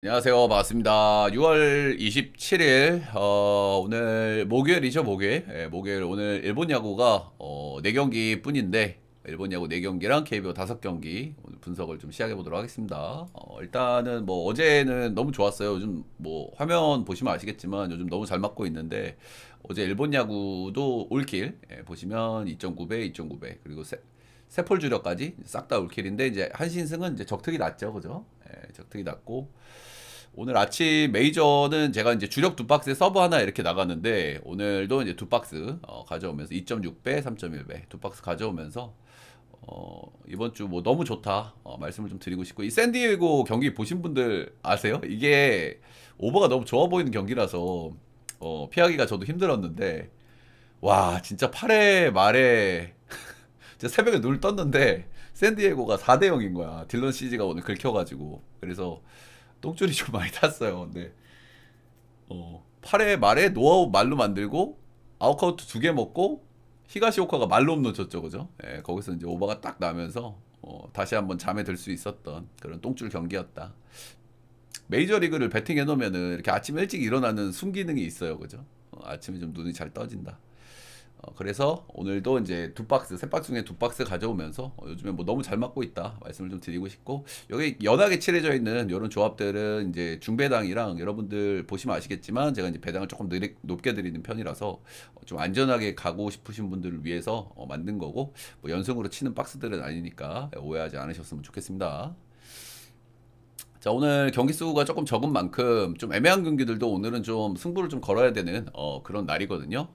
안녕하세요. 반갑습니다. 6월 27일, 오늘 목요일이죠, 목요일. 예, 목요일 오늘 일본 야구가, 4경기 뿐인데, 일본 야구 4경기랑 KBO 5경기, 오늘 분석을 좀 시작해 보도록 하겠습니다. 일단은 뭐 어제는 너무 좋았어요. 요즘 뭐 화면 보시면 아시겠지만 요즘 너무 잘 맞고 있는데, 어제 일본 야구도 올킬, 보시면 2.9배, 2.9배, 그리고 세폴 주력까지 싹 다 올킬인데, 이제 한신승은 이제 적특이 났죠, 그죠? 적특이 났고, 오늘 아침 메이저는 제가 이제 주력 두 박스에 서브 하나 이렇게 나갔는데 오늘도 이제 두 박스 가져오면서 2.6배, 3.1배 두 박스 가져오면서 이번 주 뭐 너무 좋다 말씀을 좀 드리고 싶고, 이 샌디에고 경기 보신 분들 아세요? 이게 오버가 너무 좋아 보이는 경기라서 피하기가 저도 힘들었는데, 와 진짜 8회 말에 진짜 새벽에 눈을 떴는데 샌디에고가 4대 0인 거야. 딜런 시즈가 오늘 긁혀가지고. 그래서 똥줄이 좀 많이 탔어요. 근데 8회 말에 노아웃 말로 만들고 아웃카운트 2개 먹고 히가시오카가 말로 홈런 쳤죠, 그죠? 예, 거기서 이제 오버가 딱 나면서 다시 한번 잠에 들 수 있었던 그런 똥줄 경기였다. 메이저리그를 베팅해 놓으면은 이렇게 아침 일찍 일어나는 순기능이 있어요, 그죠? 아침에 좀 눈이 잘 떠진다. 그래서 오늘도 이제 두 박스, 세 박스 중에 두 박스 가져오면서 요즘에 뭐 너무 잘 맞고 있다 말씀을 좀 드리고 싶고, 여기 연하게 칠해져 있는 이런 조합들은 이제 중배당이랑 여러분들 보시면 아시겠지만 제가 이제 배당을 조금 높게 드리는 편이라서 좀 안전하게 가고 싶으신 분들을 위해서 만든 거고, 뭐 연승으로 치는 박스들은 아니니까 오해하지 않으셨으면 좋겠습니다. 자, 오늘 경기 수가 조금 적은 만큼 좀 애매한 경기들도 오늘은 좀 승부를 좀 걸어야 되는 그런 날이거든요.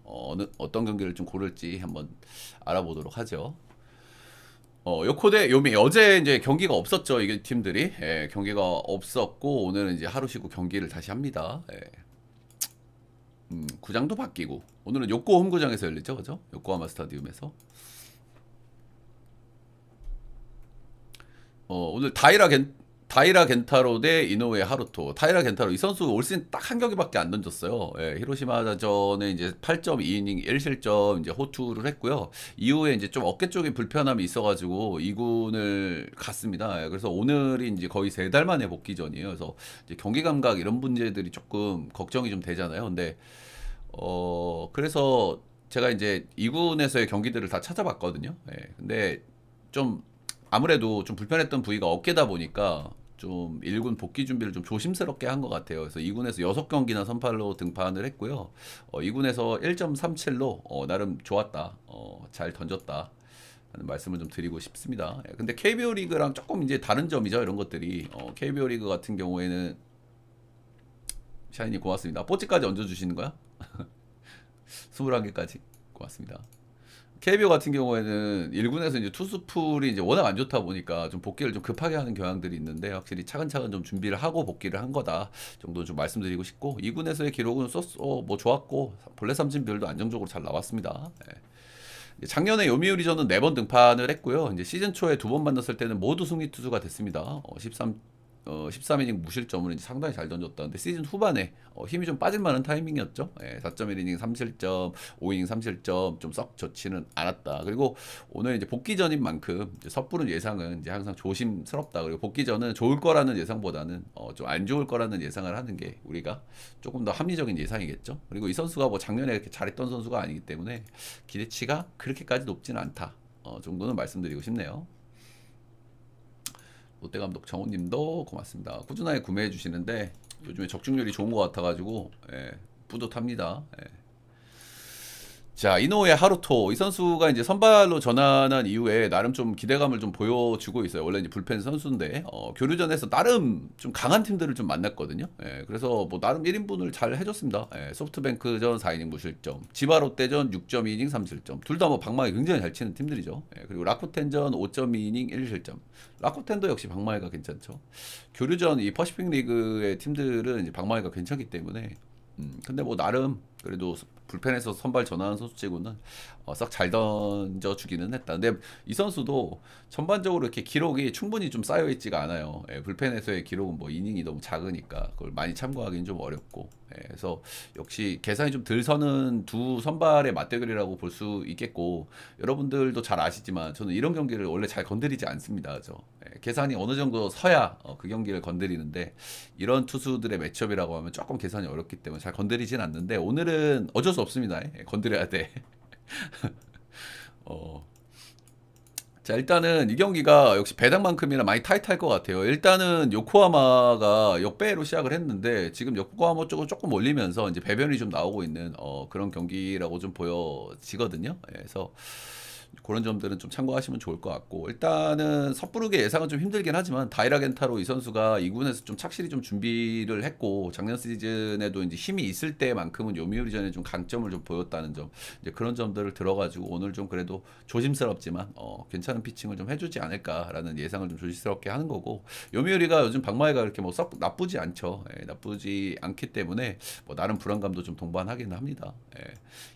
어떤 경기를 좀 고를지 한번 알아보도록 하죠. 요코대 요미 어제 이제 경기가 없었죠. 이게 팀들이 경기가 없었고 오늘은 이제 하루 쉬고 경기를 다시 합니다. 구장도 바뀌고 오늘은 요코 홈구장에서 열리죠, 그죠? 요코하마 스타디움에서. 오늘 다이라 겐타로 대 이노우에 하루토. 다이라 겐타로 이 선수 올 시즌 딱 한 경기밖에 안 던졌어요. 예, 히로시마전에 이제 8.2이닝 1실점 이제 호투를 했고요. 이후에 이제 좀 어깨 쪽에 불편함이 있어가지고 2군을 갔습니다. 예, 그래서 오늘이 이제 거의 3달 만에 복귀전이에요. 그래서 이제 경기 감각 이런 문제들이 조금 걱정이 좀 되잖아요. 근데 그래서 제가 이제 2군에서의 경기들을 다 찾아봤거든요. 예, 근데 좀 아무래도 좀 불편했던 부위가 어깨다 보니까 좀 1군 복귀 준비를 좀 조심스럽게 한 것 같아요. 그래서 2군에서 6경기나 선발로 등판을 했고요. 2군에서 1.37로 나름 좋았다. 잘 던졌다. 하는 말씀을 좀 드리고 싶습니다. 예, 근데 KBO 리그랑 조금 이제 다른 점이죠. 이런 것들이. KBO 리그 같은 경우에는 샤이니 고맙습니다. 뽀찌까지 얹어주시는 거야? 21개까지. 고맙습니다. KBO 같은 경우에는 1군에서 이제 투수풀이 이제 워낙 안 좋다 보니까 좀 복귀를 좀 급하게 하는 경향들이 있는데, 확실히 차근차근 좀 준비를 하고 복귀를 한 거다 정도 좀 말씀드리고 싶고, 2군에서의 기록은 뭐 좋았고 본래 삼진 비율도 안정적으로 잘 나왔습니다. 예. 작년에 요미우리전은 4번 등판을 했고요. 이제 시즌 초에 2번 만났을 때는 모두 승리 투수가 됐습니다. 13이닝 무실점을 이제 상당히 잘 던졌다. 근데 시즌 후반에 힘이 좀 빠질 만한 타이밍이었죠. 4.1이닝 3실점, 5이닝 3실점 좀 썩 좋지는 않았다. 그리고 오늘 이제 복귀전인 만큼 이제 섣부른 예상은 이제 항상 조심스럽다. 그리고 복귀전은 좋을 거라는 예상보다는 좀 안 좋을 거라는 예상을 하는 게 우리가 조금 더 합리적인 예상이겠죠. 그리고 이 선수가 뭐 작년에 이렇게 잘했던 선수가 아니기 때문에 기대치가 그렇게까지 높지는 않다. 정도는 말씀드리고 싶네요. 롯데감독 정우님도 고맙습니다. 꾸준하게 구매해 주시는데 요즘에 적중률이 좋은 것 같아가지고 뿌듯합니다. 자, 이노우의 하루토. 이 선수가 이제 선발로 전환한 이후에 나름 좀 기대감을 좀 보여주고 있어요. 원래 이제 불펜 선수인데 교류전에서 나름 좀 강한 팀들을 좀 만났거든요. 그래서 뭐 나름 1인분을 잘 해줬습니다. 소프트뱅크전 4이닝 무실점, 지바롯데전 6.2이닝 3실점. 둘 다 뭐 방망이 굉장히 잘 치는 팀들이죠. 그리고 라쿠텐전 5.2이닝 1실점. 라쿠텐도 역시 방망이가 괜찮죠. 교류전 이 퍼시픽 리그의 팀들은 이제 방망이가 괜찮기 때문에 근데 뭐 나름 그래도 불펜에서 선발 전환한 선수치고는 싹 잘 던져주기는 했다. 근데 이 선수도 전반적으로 이렇게 기록이 충분히 좀 쌓여 있지가 않아요. 예, 불펜에서의 기록은 뭐 이닝이 너무 작으니까 그걸 많이 참고하기는 좀 어렵고. 예, 그래서 역시 계산이 좀 덜 서는 두 선발의 맞대결이라고 볼 수 있겠고, 여러분들도 잘 아시지만 저는 이런 경기를 원래 잘 건드리지 않습니다. 계산이 어느 정도 서야 그 경기를 건드리는데, 이런 투수들의 매치업이라고 하면 조금 계산이 어렵기 때문에 잘 건드리진 않는데, 오늘은 어쩔 수 없습니다. 예, 건드려야 돼. 어, 자, 일단은 이 경기가 역시 배당만큼이나 많이 타이트할 것 같아요. 일단은 요코하마가 역배로 시작을 했는데, 지금 요코하마 쪽은 조금 올리면서 이제 배변이 좀 나오고 있는 그런 경기라고 좀 보여지거든요. 예, 그래서 그런 점들은 좀 참고하시면 좋을 것 같고, 일단은 섣부르게 예상은 좀 힘들긴 하지만 다이라 겐타로 이 선수가 2군에서 좀 착실히 좀 준비를 했고, 작년 시즌에도 이제 힘이 있을 때만큼은 요미우리전에 좀 강점을 좀 보였다는 점, 이제 그런 점들을 들어가지고 오늘 좀 그래도 조심스럽지만 괜찮은 피칭을 좀 해주지 않을까라는 예상을 좀 조심스럽게 하는 거고, 요미우리가 요즘 박마이가 이렇게 뭐 썩 나쁘지 않죠. 예, 나쁘지 않기 때문에 뭐 나름 불안감도 좀 동반하기는 합니다. 예.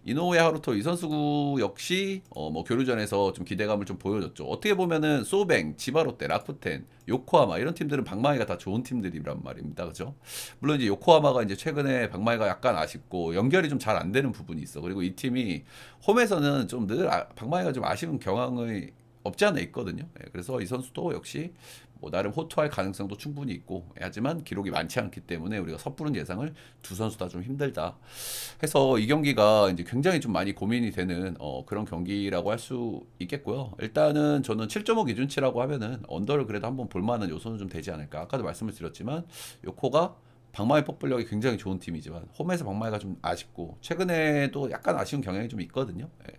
이노우에 하루토 이 선수 역시 뭐 교류전에서 좀 기대감을 좀 보여줬죠. 어떻게 보면은 소뱅, 지바롯데, 라쿠텐, 요코하마 이런 팀들은 박마이가 다 좋은 팀들이란 말입니다. 그죠? 물론 이제 요코하마가 이제 최근에 박마이가 약간 아쉽고 연결이 좀 잘 안 되는 부분이 있어. 그리고 이 팀이 홈에서는 좀 늘 박마이가 좀 아쉬운 경향이 없지 않아 있거든요. 예, 그래서 이 선수도 역시 뭐 나름 호투할 가능성도 충분히 있고, 하지만 기록이 많지 않기 때문에 우리가 섣부른 예상을 두 선수 다 좀 힘들다 해서 이 경기가 이제 굉장히 좀 많이 고민이 되는 그런 경기라고 할 수 있겠고요. 일단은 저는 7.5 기준치라고 하면은 언더를 그래도 한번 볼만한 요소는 좀 되지 않을까. 아까도 말씀을 드렸지만 요코가 박마이 폭발력이 굉장히 좋은 팀이지만 홈에서 박마이가 좀 아쉽고 최근에도 약간 아쉬운 경향이 좀 있거든요. 예.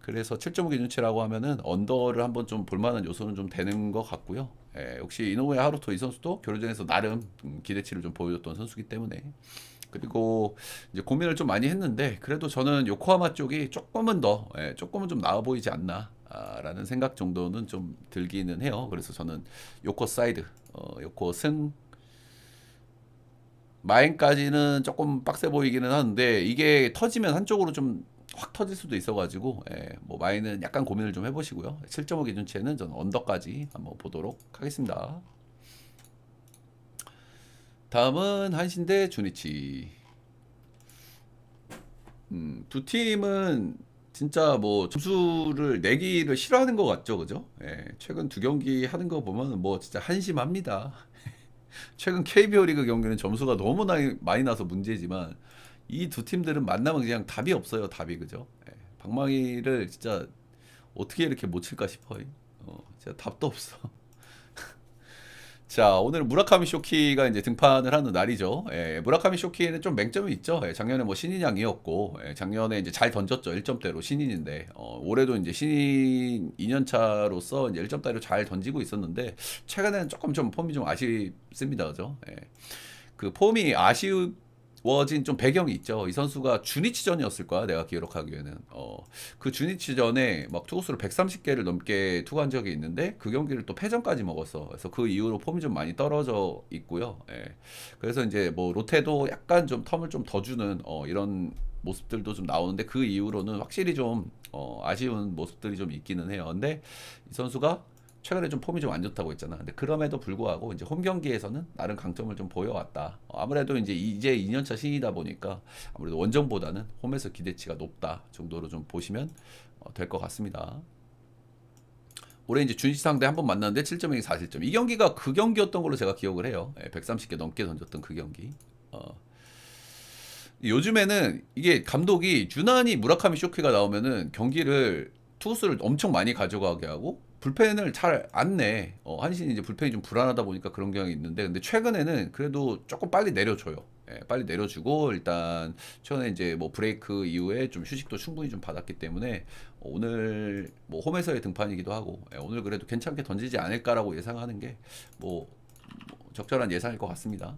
그래서 7.5 기준치라고 하면은 언더를 한번 좀 볼만한 요소는 좀 되는 것 같고요. 예, 역시 이노우에 하루토 이 선수도 교류전에서 나름 기대치를 좀 보여줬던 선수기 때문에, 그리고 이제 고민을 좀 많이 했는데 그래도 저는 요코하마 쪽이 조금은 더 조금은 좀 나아 보이지 않나 라는 생각 정도는 좀 들기는 해요. 그래서 저는 요코 사이드 요코 승 마인까지는 조금 빡세 보이기는 하는데, 이게 터지면 한쪽으로 좀 확 터질 수도 있어가지고 뭐 마인은 약간 고민을 좀 해보시고요. 7.5 기준치에는 저는 언더까지 한번 보도록 하겠습니다. 다음은 한신 대 주니치. 두 팀은 진짜 뭐 점수를 내기를 싫어하는 것 같죠, 그죠? 예, 최근 두 경기 하는 거 보면 뭐 진짜 한심합니다. 최근 KBO 리그 경기는 점수가 너무 많이 나서 문제지만 이 두 팀들은 만나면 그냥 답이 없어요, 답이. 그죠? 예, 방망이를 진짜 어떻게 이렇게 못 칠까 싶어요. 진짜 답도 없어. 자, 오늘 무라카미 쇼키가 이제 등판을 하는 날이죠. 예, 무라카미 쇼키는 좀 맹점이 있죠. 예, 작년에 뭐 신인왕이었고, 작년에 이제 잘 던졌죠. 1점대로 신인인데, 올해도 이제 신인 2년차로서 이제 1점대로 잘 던지고 있었는데, 최근에는 조금 좀 폼이 좀 아쉽습니다. 그죠? 예. 그 폼이 아쉬워진 좀 배경이 있죠. 이 선수가 주니치전이었을 거야, 내가 기록하기에는. 그 주니치전에 막 투구수를 130개를 넘게 투구한 적이 있는데 그 경기를 또 패전까지 먹었어. 그래서 그 이후로 폼이 좀 많이 떨어져 있고요. 예. 그래서 이제 뭐 로테도 약간 좀 텀을 좀 더 주는 이런 모습들도 좀 나오는데, 그 이후로는 확실히 좀 아쉬운 모습들이 좀 있기는 해요. 근데 이 선수가 최근에 좀 폼이 좀 안 좋다고 했잖아. 근데 그럼에도 불구하고 이제 홈 경기에서는 나름 강점을 좀 보여왔다. 아무래도 이제 2년차 신이다 보니까 아무래도 원정보다는 홈에서 기대치가 높다 정도로 좀 보시면 될 것 같습니다. 올해 이제 준시 상대 한 번 만났는데 7점이 4실점. 이 경기가 그 경기였던 걸로 제가 기억을 해요. 130개 넘게 던졌던 그 경기. 요즘에는 이게 감독이 유난히 무라카미 쇼키가 나오면은 경기를 투수를 엄청 많이 가져가게 하고 불펜을 잘 안 내. 한신이 이제 불펜이 좀 불안하다 보니까 그런 경향이 있는데, 근데 최근에는 그래도 조금 빨리 내려줘요. 빨리 내려주고, 일단 최근에 이제 뭐 브레이크 이후에 좀 휴식도 충분히 좀 받았기 때문에 오늘 뭐 홈에서의 등판이기도 하고, 오늘 그래도 괜찮게 던지지 않을까라고 예상하는 게 뭐 적절한 예상일 것 같습니다.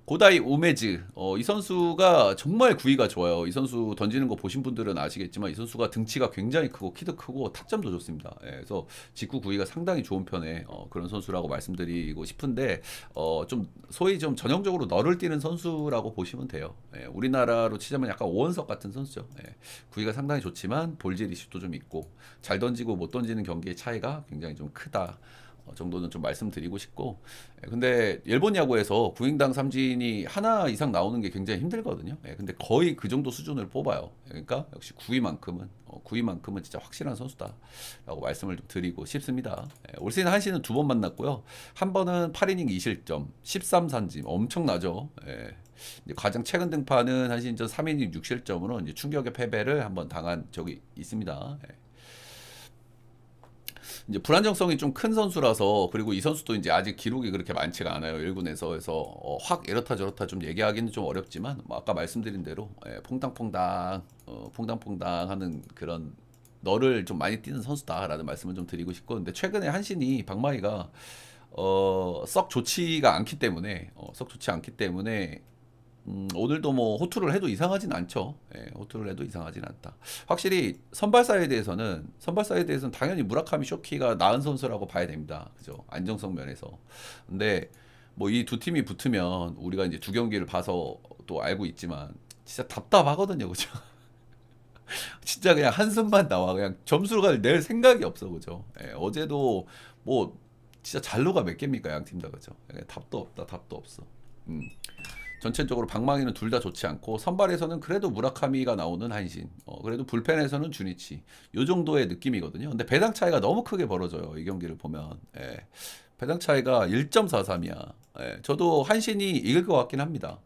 고다이 우메즈. 이 선수가 정말 구위가 좋아요. 이 선수 던지는 거 보신 분들은 아시겠지만 이 선수가 등치가 굉장히 크고 키도 크고 타점도 좋습니다. 그래서 직구 구위가 상당히 좋은 편의 그런 선수라고 말씀드리고 싶은데 좀 소위 좀 전형적으로 너를 뛰는 선수라고 보시면 돼요. 우리나라로 치자면 약간 오원석 같은 선수죠. 구위가 상당히 좋지만 볼질 리시도 좀 있고 잘 던지고 못 던지는 경기의 차이가 굉장히 좀 크다. 정도는 좀 말씀드리고 싶고 근데 일본 야구에서 구인당 삼진이 하나 이상 나오는 게 굉장히 힘들거든요. 근데 거의 그 정도 수준을 뽑아요. 그러니까 역시 구위만큼은 진짜 확실한 선수다라고 말씀을 좀 드리고 싶습니다. 올 시즌 한시는 두 번 만났고요. 한 번은 8이닝 2실점 13삼진 엄청나죠. 이제 가장 최근 등판은 한신전 3이닝 6실점으로 이제 충격의 패배를 한번 당한 적이 있습니다. 이제 불안정성이 좀 큰 선수라서 그리고 이 선수도 이제 아직 기록이 그렇게 많지가 않아요. 1군에서 그래서 확 이렇다 저렇다 좀 얘기하기는 좀 어렵지만 뭐 아까 말씀드린 대로 퐁당퐁당 퐁당퐁당 하는 그런 너를 좀 많이 뛰는 선수다라는 말씀을 좀 드리고 싶고 근데 최근에 한신이 박마이가 썩 좋지가 않기 때문에 오늘도 뭐 호투를 해도 이상하진 않죠. 호투를 해도 이상하진 않다. 확실히 선발사에 대해서는 당연히 무라카미 쇼키가 나은 선수라고 봐야 됩니다. 그죠? 안정성 면에서. 근데 뭐 이 두 팀이 붙으면 우리가 이제 두 경기를 봐서 또 알고 있지만 진짜 답답하거든요. 그죠? 진짜 그냥 한숨만 나와. 그냥 점수를 낼 생각이 없어. 그죠? 어제도 뭐 진짜 잘루가 몇 개입니까? 양 팀 다. 그죠? 답도 없다. 답도 없어. 전체적으로 방망이는 둘 다 좋지 않고 선발에서는 그래도 무라카미가 나오는 한신 그래도 불펜에서는 주니치 요 정도의 느낌이거든요. 근데 배당 차이가 너무 크게 벌어져요. 이 경기를 보면 배당 차이가 1.43이야. 저도 한신이 이길 것 같긴 합니다.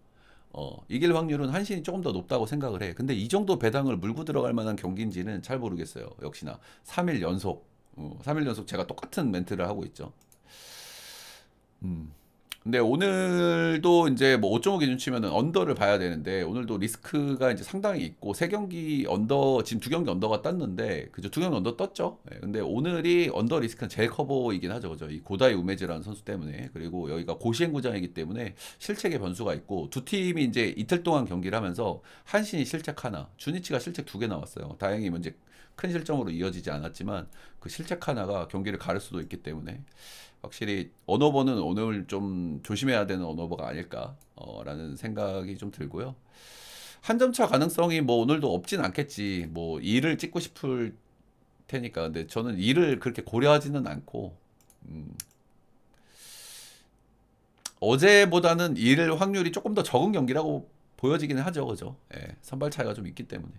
이길 확률은 한신이 조금 더 높다고 생각을 해. 근데 이 정도 배당을 물고 들어갈 만한 경기인지는 잘 모르겠어요. 역시나 3일 연속 3일 연속 제가 똑같은 멘트를 하고 있죠. 근데 오늘도 이제 뭐 5.5 기준 치면은 언더를 봐야 되는데 오늘도 리스크가 이제 상당히 있고 세 경기 언더 지금 두 경기 언더가 떴는데 그죠 두 경기 언더 떴죠. 근데 오늘이 언더 리스크는 제일 커 보이긴 하죠. 그죠 이 고다이 우메즈라는 선수 때문에 그리고 여기가 고시행 구장이기 때문에 실책의 변수가 있고 두 팀이 이제 이틀 동안 경기를 하면서 한신이 실책 하나, 주니치가 실책 두 개 나왔어요. 다행히 이제 큰 실점으로 이어지지 않았지만 그 실책 하나가 경기를 가를 수도 있기 때문에 확실히 언어버는 오늘 좀 조심해야 되는 언어버가 아닐까 라는 생각이 좀 들고요. 한 점 차 가능성이 뭐 오늘도 없진 않겠지. 뭐 2를 찍고 싶을 테니까. 근데 저는 2를 그렇게 고려하지는 않고 어제보다는 2를 확률이 조금 더 적은 경기라고 보여지기는 하죠. 그죠? 선발 차이가 좀 있기 때문에.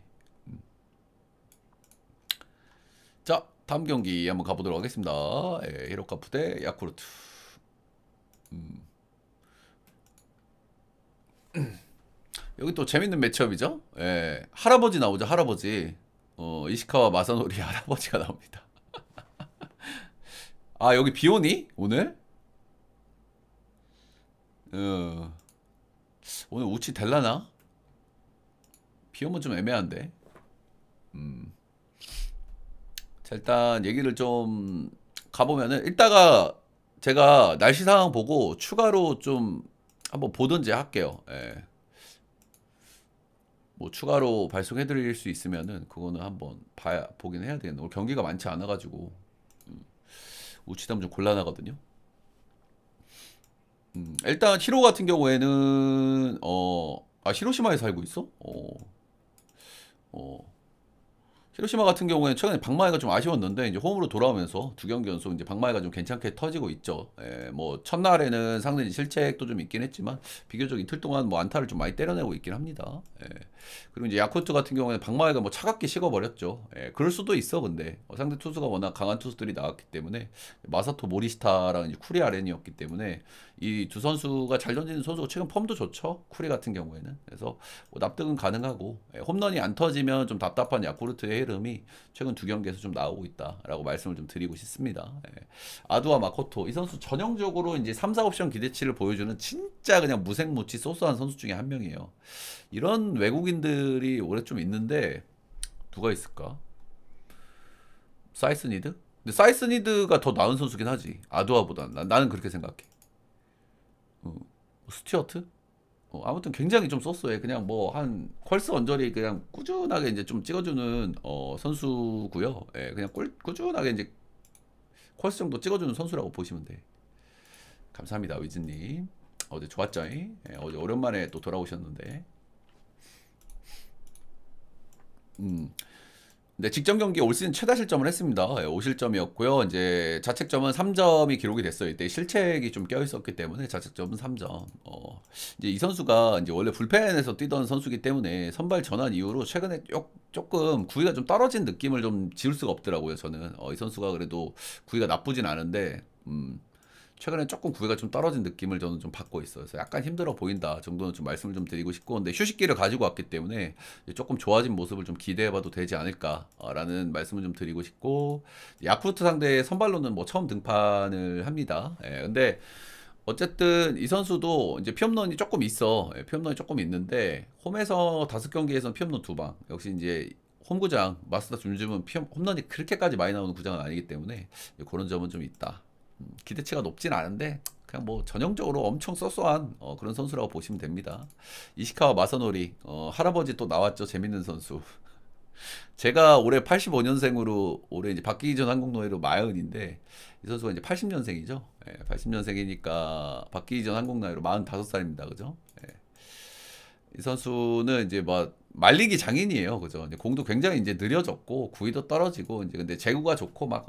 자, 다음 경기 한번 가보도록 하겠습니다. 히로카프 대 야쿠르트. 여기 또 재밌는 매치업이죠. 할아버지 나오죠. 할아버지. 이시카와 마사노리 할아버지가 나옵니다. 아 여기 비오니? 오늘? 오늘 우치 될라나? 비 오면 좀 애매한데. 자, 일단 얘기를 좀 가보면은 이따가 제가 날씨 상황 보고 추가로 좀 한번 보든지 할게요. 뭐 추가로 발송해 드릴 수 있으면은 그거는 한번 보긴 해야 되겠네. 오늘 경기가 많지 않아 가지고 우치담 좀 곤란하거든요. 일단 히로 같은 경우에는 히로시마에 살고 있어? 히로시마 같은 경우에 최근에 박마이가 좀 아쉬웠는데 이제 홈으로 돌아오면서 두 경기 연속 이제 박마이가 좀 괜찮게 터지고 있죠. 뭐 첫날에는 상당히 실책도 좀 있긴 했지만 비교적 이틀 동안 뭐 안타를 좀 많이 때려내고 있긴 합니다. 그리고 이제 야쿠르트 같은 경우에는 박마이가 뭐 차갑게 식어버렸죠. 그럴 수도 있어. 근데 상대 투수가 워낙 강한 투수들이 나왔기 때문에 마사토 모리시타랑 이제 쿠리 아렌이었기 때문에 이 두 선수가 잘 던지는 선수가 최근 폼도 좋죠. 쿠리 같은 경우에는 그래서 뭐 납득은 가능하고 홈런이 안 터지면 좀 답답한 야쿠르트의 흐름이 최근 두 경기에서 좀 나오고 있다라고 말씀을 좀 드리고 싶습니다. 아두와 마코토 이 선수 전형적으로 이제 3, 4 옵션 기대치를 보여주는 진짜 그냥 무색무취 소소한 선수 중에 한 명이에요. 이런 외국인들이 올해 좀 있는데 누가 있을까? 사이스니드? 근데 사이스니드가 더 나은 선수긴 하지. 아두아보다 나는 그렇게 생각해. 스튜어트? 아무튼 굉장히 좀 쏘쏘해. 그냥 뭐 한 퀄스 언저리 그냥 꾸준하게 이제 좀 찍어주는 선수고요. 예, 그냥 꾸준하게 이제 퀄스 정도 찍어주는 선수라고 보시면 돼. 감사합니다, 위즈님. 어제 좋았죠? 예, 어제 오랜만에 또 돌아오셨는데. 근데 직전 경기 올 시즌 최다 실점을 했습니다. 5실점이었고요. 이제 자책점은 3점이 기록이 됐어요. 이때 실책이 좀 껴있었기 때문에 자책점은 3점. 이제 이 선수가 이제 원래 불펜에서 뛰던 선수기 때문에 선발 전환 이후로 최근에 조금 구위가 좀 떨어진 느낌을 좀 지울 수가 없더라고요. 저는 이 선수가 그래도 구위가 나쁘진 않은데 최근에 조금 구위가 좀 떨어진 느낌을 저는 좀 받고 있어요. 그래서 약간 힘들어 보인다 정도는 좀 말씀을 좀 드리고 싶고, 근데 휴식기를 가지고 왔기 때문에 조금 좋아진 모습을 좀 기대해봐도 되지 않을까라는 말씀을 좀 드리고 싶고, 야쿠르트 상대 선발로는 뭐 처음 등판을 합니다. 예, 근데 어쨌든 이 선수도 이제 피홈런이 조금 있어. 예, 피홈런이 조금 있는데 홈에서 5경기에서는 피홈런 2방. 역시 이제 홈구장 마스터 준주은 홈런이 그렇게까지 많이 나오는 구장은 아니기 때문에 그런 점은 좀 있다. 기대치가 높진 않은데 그냥 뭐 전형적으로 엄청 쏘쏘한 그런 선수라고 보시면 됩니다. 이시카와 마사노리 할아버지 또 나왔죠. 재밌는 선수. 제가 올해 85년생으로 올해 이제 바뀌기 전 한국 노예로 마흔인데 이 선수가 이제 80년생이죠. 예, 80년생이니까 바뀌기 전 한국 나이로 45살입니다. 그죠? 예. 이 선수는 이제 뭐 말리기 장인이에요. 그죠? 이제 공도 굉장히 이제 느려졌고 구위도 떨어지고 이제 근데 제구가 좋고 막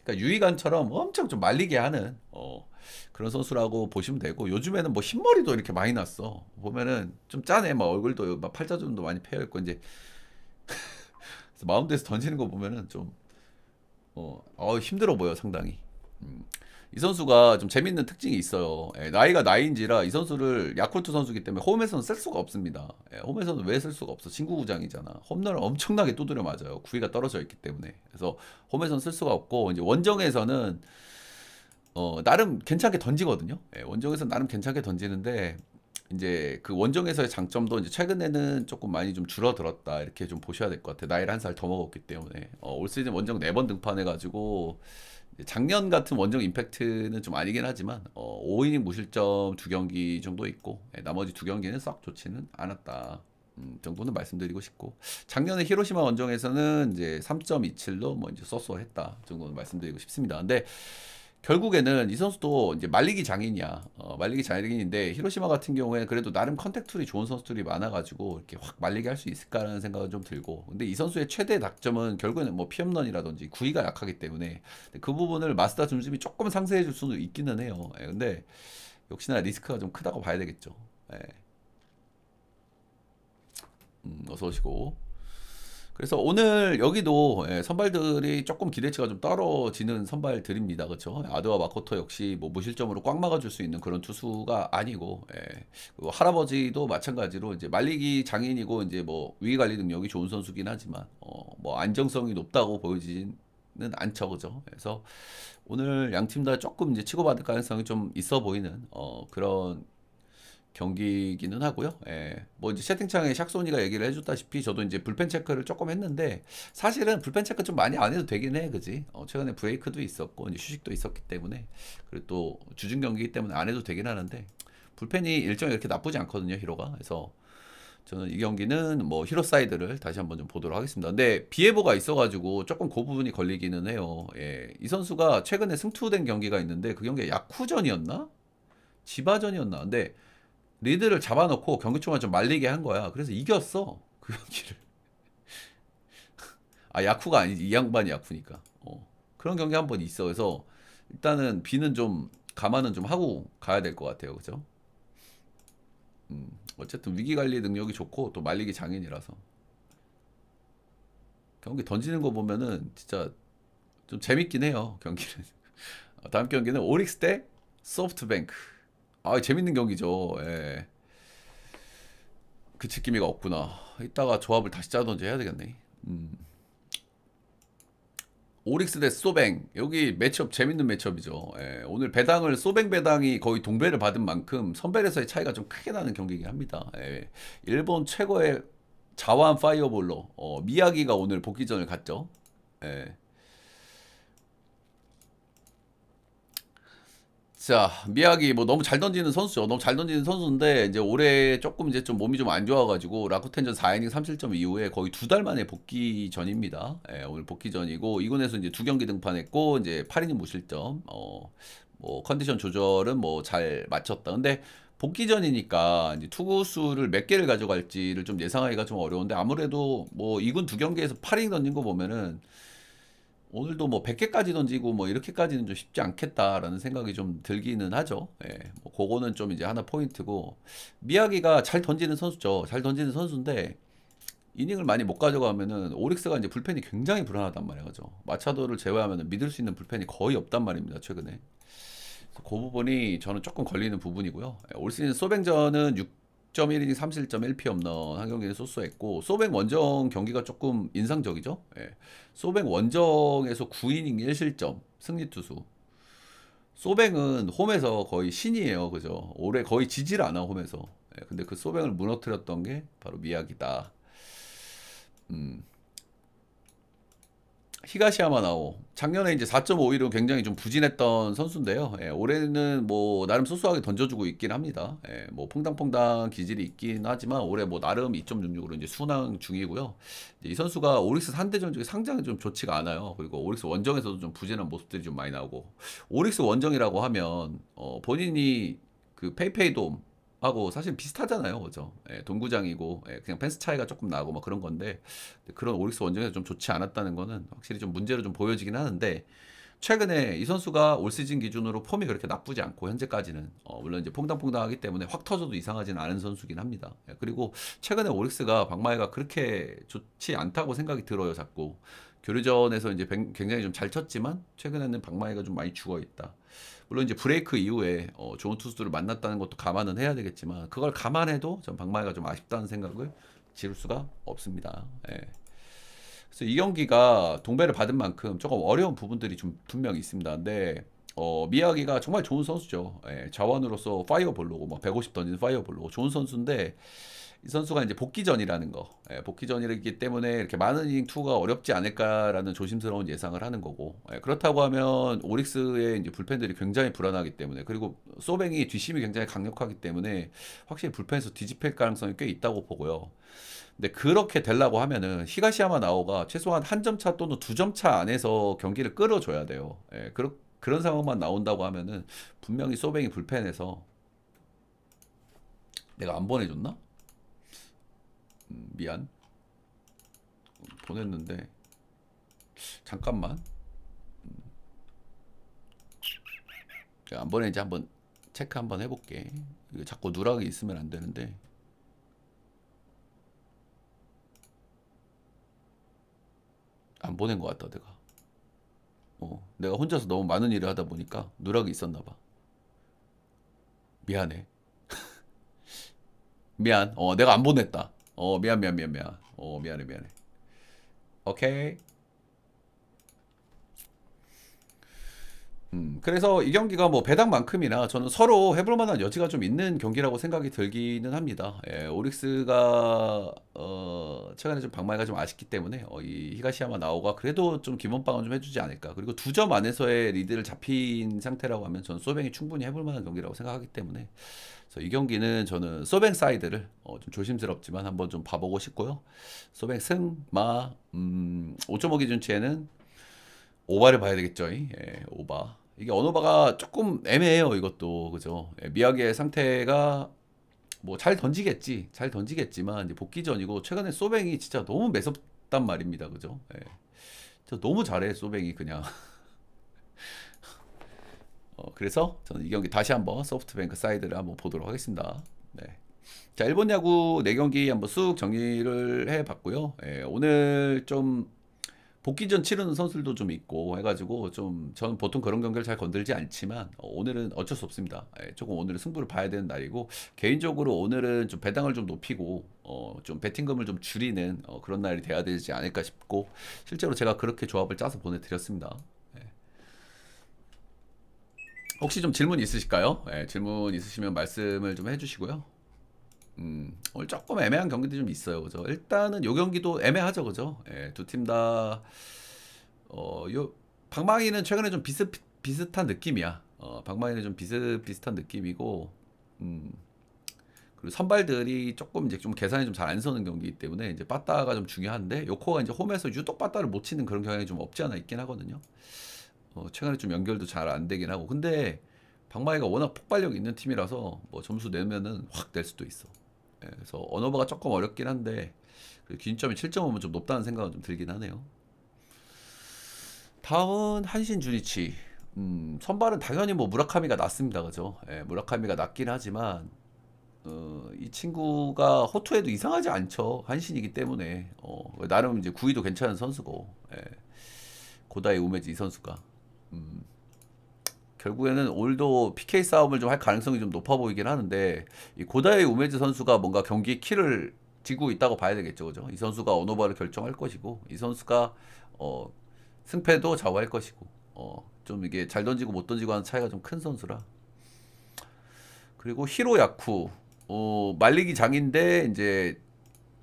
그러니까 유희관처럼 엄청 좀 말리게 하는 그런 선수라고 보시면 되고, 요즘에는 뭐 흰머리도 이렇게 많이 났어. 보면은 좀 짠해. 막 얼굴도 막 팔자주름도 많이 패여 있고 이제 그래서 마운드에서 던지는 거 보면은 좀 힘들어 보여 상당히. 이 선수가 좀 재밌는 특징이 있어요. 예, 나이가 나이인지라 이 선수를 야쿠르트 선수기 때문에 홈에서는 쓸 수가 없습니다. 예, 홈에서는 왜 쓸 수가 없어? 친구 구장이잖아. 홈런을 엄청나게 두드려 맞아요. 구위가 떨어져 있기 때문에. 그래서 홈에서는 쓸 수가 없고 이제 원정에서는 나름 괜찮게 던지거든요. 예, 원정에서 나름 괜찮게 던지는데 이제 그 원정에서의 장점도 이제 최근에는 조금 많이 좀 줄어들었다 이렇게 좀 보셔야 될 것 같아요. 나이를 한 살 더 먹었기 때문에 올 시즌 원정 4번 등판해가지고 작년 같은 원정 임팩트는 좀 아니긴 하지만 5이닝 무실점 2경기 정도 있고 나머지 2경기는 썩 좋지는 않았다 정도는 말씀드리고 싶고, 작년에 히로시마 원정에서는 이제 3.27로 뭐 이제 쏘쏘했다 정도는 말씀드리고 싶습니다. 근데 결국에는 이 선수도 이제 말리기 장인이야. 말리기 장인인데 히로시마 같은 경우에 그래도 나름 컨택 툴이 좋은 선수들이 많아가지고 이렇게 확 말리게 할 수 있을까라는 생각은 좀 들고. 근데 이 선수의 최대 단점은 결국에는 뭐 피홈런이라든지 구위가 약하기 때문에 그 부분을 마스터 중심이 조금 상쇄해 줄 수는 있기는 해요. 예, 근데 역시나 리스크가 좀 크다고 봐야 되겠죠. 예. 어서 오시고. 그래서 오늘 여기도 선발들이 조금 기대치가 좀 떨어지는 선발들입니다. 그렇죠? 아드와 마코토 역시 뭐 무실점으로 꽉 막아줄 수 있는 그런 투수가 아니고, 그리고 할아버지도 마찬가지로 이제 말리기 장인이고 이제 뭐 위기 관리 능력이 좋은 선수긴 하지만 뭐 안정성이 높다고 보여지는 않죠. 그죠? 그래서 오늘 양 팀 다 조금 이제 치고받을 가능성이 좀 있어 보이는 그런 경기기는 하고요. 예. 뭐 이제 채팅창에 샥소니가 얘기를 해줬다시피 저도 이제 불펜 체크를 조금 했는데 사실은 불펜 체크 좀 많이 안 해도 되긴 해, 그지? 최근에 브레이크도 있었고 이제 휴식도 있었기 때문에, 그리고 또 주중 경기이기 때문에 안 해도 되긴 하는데 불펜이 일정이 이렇게 나쁘지 않거든요, 히로가. 그래서 저는 이 경기는 뭐 히로 사이드를 다시 한번 좀 보도록 하겠습니다. 근데 비예보가 있어가지고 조금 그 부분이 걸리기는 해요. 예. 이 선수가 최근에 승투된 경기가 있는데 그 경기가 야쿠전이었나? 지바전이었나? 근데 리드를 잡아놓고 경기 초반 좀 말리게 한 거야. 그래서 이겼어. 그 경기를. 아, 야쿠가 아니지. 이 양반이 야쿠니까. 그런 경기 한 번 있어. 그래서 일단은 비는 좀 감안은 좀 하고 가야 될 것 같아요. 그죠? 어쨌든 위기 관리 능력이 좋고 또 말리기 장인이라서 경기 던지는 거 보면은 진짜 좀 재밌긴 해요. 경기는. 다음 경기는 오릭스 대 소프트뱅크. 아, 재밌는 경기죠. 예. 그 느낌이가 없구나. 이따가 조합을 다시 짜던지 해야 되겠네. 오릭스 대 소뱅. 여기 매치업 재밌는 매치업이죠. 예. 오늘 배당을 소뱅 배당이 거의 동배를 받은 만큼 선배에서의 차이가 좀 크게 나는 경기이긴 합니다. 예. 일본 최고의 자완 파이어볼러 미야기가 오늘 복귀전을 갔죠. 예. 자, 미야기 뭐 너무 잘 던지는 선수죠. 너무 잘 던지는 선수인데 이제 올해 조금 이제 좀 몸이 좀 안 좋아가지고 라쿠텐전 4이닝 3실점 이후에 거의 2달 만에 복귀 전입니다. 예, 오늘 복귀 전이고 2군에서 이제 2경기 등판했고 이제 8이닝 무실점. 뭐 컨디션 조절은 뭐 잘 맞췄다. 근데 복귀 전이니까 이제 투구수를 몇 개를 가져갈지를 좀 예상하기가 좀 어려운데 아무래도 뭐 2군 2경기에서 8이닝 던진 거 보면은 오늘도 뭐 100개까지 던지고 뭐 이렇게까지는 좀 쉽지 않겠다라는 생각이 좀 들기는 하죠. 예, 뭐 그거는 좀 이제 하나 포인트고 미야기가 잘 던지는 선수죠. 잘 던지는 선수인데 이닝을 많이 못 가져가면은 오릭스가 이제 불펜이 굉장히 불안하단 말이에요. 그죠? 마차도를 제외하면은 믿을 수 있는 불펜이 거의 없단 말입니다. 최근에. 그 부분이 저는 조금 걸리는 부분이고요. 예, 올 시즌 소뱅전은 6.1이닝 3실점 1피 홈런 한 경기는 소수했고 소뱅 원정 경기가 조금 인상적이죠. 예. 소뱅 원정에서 9이닝 1실점 승리 투수. 소뱅은 홈에서 거의 신이에요. 그죠? 올해 거의 지질 않아 홈에서. 예, 근데 그 소뱅을 무너뜨렸던 게 바로 미야기다. 음. 히가시야마 나오. 작년에 이제 4.51로 굉장히 좀 부진했던 선수인데요. 예, 올해는 뭐 나름 소소하게 던져주고 있긴 합니다. 예, 뭐 퐁당퐁당 기질이 있긴 하지만 올해 뭐 나름 2.66으로 이제 순항 중이고요. 이제 이 선수가 오릭스 상대전 중에 상장이 좀 좋지가 않아요. 그리고 오릭스 원정에서도 좀 부진한 모습들이 좀 많이 나오고 오릭스 원정이라고 하면 본인이 그 페이페이돔 하고 사실 비슷하잖아요, 그죠? 예, 동구장이고 예, 그냥 펜스 차이가 조금 나고 막 그런 건데 그런 오릭스 원정에서 좀 좋지 않았다는 거는 확실히 좀 문제로 좀 보여지긴 하는데 최근에 이 선수가 올 시즌 기준으로 폼이 그렇게 나쁘지 않고 현재까지는 물론 이제 퐁당퐁당하기 때문에 확 터져도 이상하지는 않은 선수긴 합니다. 예, 그리고 최근에 오릭스가 박마이가 그렇게 좋지 않다고 생각이 들어요, 자꾸. 교류전에서 이제 굉장히 좀 잘 쳤지만 최근에는 박마이가 좀 많이 죽어 있다. 물론 이제 브레이크 이후에 좋은 투수들을 만났다는 것도 감안은 해야 되겠지만 그걸 감안해도 전 박마이가 좀 아쉽다는 생각을 지울 수가 없습니다. 예. 그래서 이 경기가 동배를 받은 만큼 조금 어려운 부분들이 좀 분명히 있습니다. 근데 미야기가 정말 좋은 선수죠. 예, 자원으로서 파이어볼로고 막 150 던지는 파이어볼로고 좋은 선수인데 이 선수가 이제 복귀전이라는 거, 예, 복귀전이기 때문에 이렇게 많은 이닝 투가 어렵지 않을까라는 조심스러운 예상을 하는 거고, 예, 그렇다고 하면 오릭스의 이제 불펜들이 굉장히 불안하기 때문에 그리고 소뱅이 뒷심이 굉장히 강력하기 때문에 확실히 불펜에서 뒤집힐 가능성이 꽤 있다고 보고요. 근데 그렇게 되려고 하면은 히가시야마 나오가 최소한 한 점 차 또는 2점 차 안에서 경기를 끌어줘야 돼요. 예, 그런 상황만 나온다고 하면은 분명히 소뱅이 불펜에서 내가 안 보내줬나? 미안. 보냈는데 잠깐만. 제가 안 보내는지 한번 체크 한번 해볼게. 이거 자꾸 누락이 있으면 안 되는데. 안 보낸 것 같다 내가. 내가 혼자서 너무 많은 일을 하다 보니까 누락이 있었나 봐. 미안해. 미안. 내가 안 보냈다. 미안. 미안해. 오케이. 그래서 이 경기가 뭐 배당만큼이나 저는 서로 해볼 만한 여지가 좀 있는 경기라고 생각이 들기는 합니다. 예, 오릭스가 최근에 좀 방망이가 좀 아쉽기 때문에 이 히가시야마 나오가 그래도 좀 기본빵은 좀 해주지 않을까. 그리고 2점 안에서의 리드를 잡힌 상태라고 하면 저는 소뱅이 충분히 해볼 만한 경기라고 생각하기 때문에 그래서 이 경기는 저는 소뱅 사이드를 좀 조심스럽지만 한번 좀 봐보고 싶고요. 소뱅 승, 마, 5.5 기준치에는 오바를 봐야 되겠죠. 예, 오바. 이게 언어바가 조금 애매해요. 이것도 그죠. 예, 미야기의 상태가 뭐 잘 던지겠지. 잘 던지겠지만 이제 복귀 전이고 최근에 소뱅이 진짜 너무 매섭단 말입니다. 그죠. 예. 저 너무 잘해 소뱅이 그냥. 그래서 저는 이 경기 다시 한번 소프트뱅크 사이드를 한번 보도록 하겠습니다. 네. 자, 일본 야구 4경기 한번 쑥 정리를 해봤고요. 예, 오늘 좀 복귀전 치르는 선수들도 좀 있고 해가지고 좀 저는 보통 그런 경기를 잘 건들지 않지만 오늘은 어쩔 수 없습니다. 예, 조금 오늘은 승부를 봐야 되는 날이고 개인적으로 오늘은 좀 배당을 좀 높이고 좀 베팅금을 좀 줄이는 그런 날이 돼야 되지 않을까 싶고 실제로 제가 그렇게 조합을 짜서 보내드렸습니다. 예. 혹시 좀 질문 있으실까요? 예, 질문 있으시면 말씀을 좀 해주시고요. 오늘 조금 애매한 경기도 좀 있어요. 그죠? 일단은 요 경기도 애매하죠. 그죠? 예, 두 팀 다, 방망이는 최근에 좀 비슷한 느낌이야. 박마이는 좀 비슷비슷한 느낌이고, 그리고 선발들이 조금 이제 좀 계산이 좀 잘 안 서는 경기이기 때문에 이제 빠따가 좀 중요한데, 요코가 이제 홈에서 유독 빠따를 못 치는 그런 경향이 좀 없지 않아 있긴 하거든요. 최근에 좀 연결도 잘 안 되긴 하고, 근데 박마이가 워낙 폭발력 있는 팀이라서 뭐 점수 내면은 확 낼 수도 있어. 예, 그래서 언어버가 조금 어렵긴 한데 기준점이 7.5면 좀 높다는 생각은 좀 들긴 하네요. 다음은 한신 주니치. 선발은 당연히 뭐 무라카미가 낫습니다, 그죠? 예, 무라카미가 낫긴 하지만 이 친구가 호투에도 이상하지 않죠. 한신이기 때문에 나름 이제 구위도 괜찮은 선수고, 예, 고다이 우메지 이 선수가 결국에는 올도 PK 싸움을 좀 할 가능성이 좀 높아 보이긴 하는데, 이 고다이 우메즈 선수가 뭔가 경기 키를 쥐고 있다고 봐야 되겠죠, 그죠? 이 선수가 언어바를 결정할 것이고, 이 선수가 어, 승패도 좌우할 것이고, 좀 이게 잘 던지고 못 던지고 하는 차이가 좀 큰 선수라. 그리고 히로 야쿠, 말리기 장인데 이제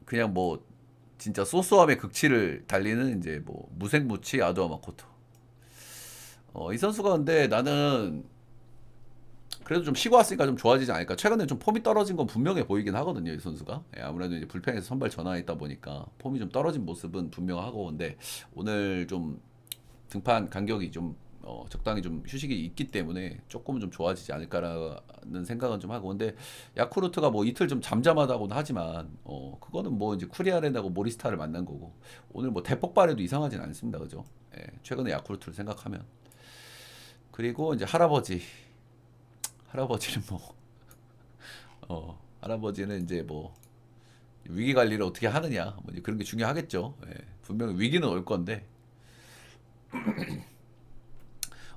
그냥 뭐 진짜 소소함의 극치를 달리는 이제 뭐 무색무치 아두아마 코토. 이 선수가 근데 나는 그래도 좀 쉬고 왔으니까 좀 좋아지지 않을까. 최근에 좀 폼이 떨어진 건 분명해 보이긴 하거든요, 이 선수가. 예, 아무래도 이제 불펜에서 선발 전환했다 보니까 폼이 좀 떨어진 모습은 분명하고, 근데 오늘 좀 등판 간격이 좀 적당히 좀 휴식이 있기 때문에 조금은 좀 좋아지지 않을까라는 생각은 좀 하고, 근데 야쿠르트가 뭐 이틀 좀 잠잠하다고는 하지만 그거는 뭐 이제 쿠리아렌하고 모리스타를 만난 거고, 오늘 뭐 대폭발해도 이상하진 않습니다, 그죠? 예, 최근에 야쿠르트를 생각하면. 그리고 이제 할아버지는 뭐 할아버지는 이제 뭐 위기 관리를 어떻게 하느냐 뭐 이제 그런 게 중요하겠죠. 예, 분명히 위기는 올 건데,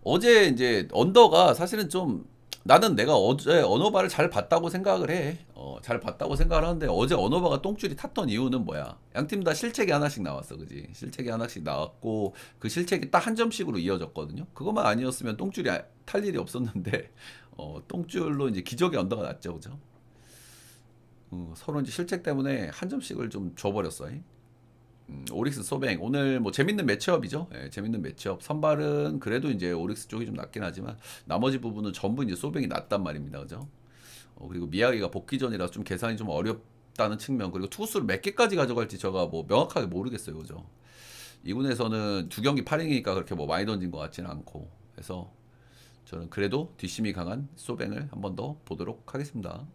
어제 이제 언더가 사실은 좀, 나는 내가 어제 언어바를 잘 봤다고 생각을 해. 잘 봤다고 생각을 하는데, 어제 언어바가 똥줄이 탔던 이유는 뭐야? 양팀 다 실책이 하나씩 나왔어, 그지? 실책이 하나씩 나왔고 그 실책이 딱 한 점씩으로 이어졌거든요. 그것만 아니었으면 똥줄이 탈 일이 없었는데 똥줄로 이제 기적의 언더가 났죠, 그죠? 서로 이제 실책 때문에 한 점씩을 좀 줘버렸어. 오릭스 소뱅 오늘 뭐 재밌는 매치업이죠. 예, 재밌는 매치업. 선발은 그래도 이제 오릭스 쪽이 좀 낫긴 하지만 나머지 부분은 전부 이제 소뱅이 낫단 말입니다, 그죠? 그리고 미야기가 복귀전이라서 좀 계산이 좀 어렵다는 측면, 그리고 투구수를 몇 개까지 가져갈지 제가 뭐 명확하게 모르겠어요, 그죠? 이군에서는 두 경기 8이니까 그렇게 뭐 많이 던진 것 같지는 않고 해서 저는 그래도 뒷심이 강한 소뱅을 한 번 더 보도록 하겠습니다.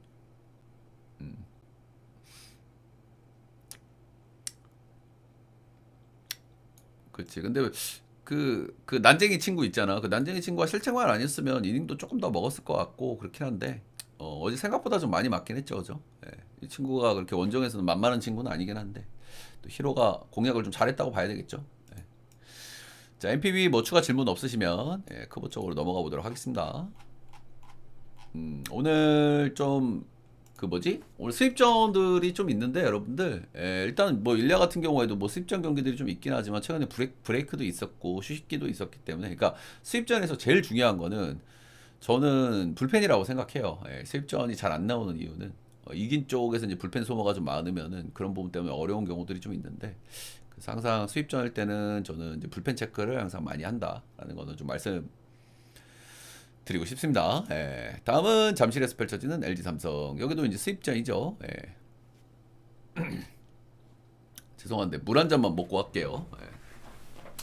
그렇지. 근데 그 난쟁이 친구 있잖아. 그 난쟁이 친구가 실책만 아니었으면 이닝도 조금 더 먹었을 것 같고 그렇긴 한데, 어제 생각보다 좀 많이 맞긴 했죠, 그죠? 예. 이 친구가 그렇게 원정에서는 만만한 친구는 아니긴 한데, 또 히로가 공략을 좀 잘했다고 봐야 되겠죠. 예. 자, MPB 뭐 추가 질문 없으시면 크보 쪽으로 넘어가 보도록 하겠습니다. 오늘 좀 그 뭐지? 오늘 수입전들이 좀 있는데 여러분들, 일단 뭐 일야 같은 경우에도 뭐 수입전 경기들이 좀 있긴 하지만 최근에 브레이크도 있었고 휴식기도 있었기 때문에, 그러니까 수입전에서 제일 중요한 거는 저는 불펜이라고 생각해요. 수입전이 잘 안 나오는 이유는 이긴 쪽에서 이제 불펜 소모가 좀 많으면은 그런 부분 때문에 어려운 경우들이 좀 있는데, 그래서 항상 수입전일 때는 저는 이제 불펜 체크를 항상 많이 한다라는 거는 좀 말씀 드리고 싶습니다. 예. 다음은 잠실에서 펼쳐지는 LG 삼성. 여기도 이제 수입전이죠. 예. 죄송한데 물 한 잔만 먹고 갈게요. 예.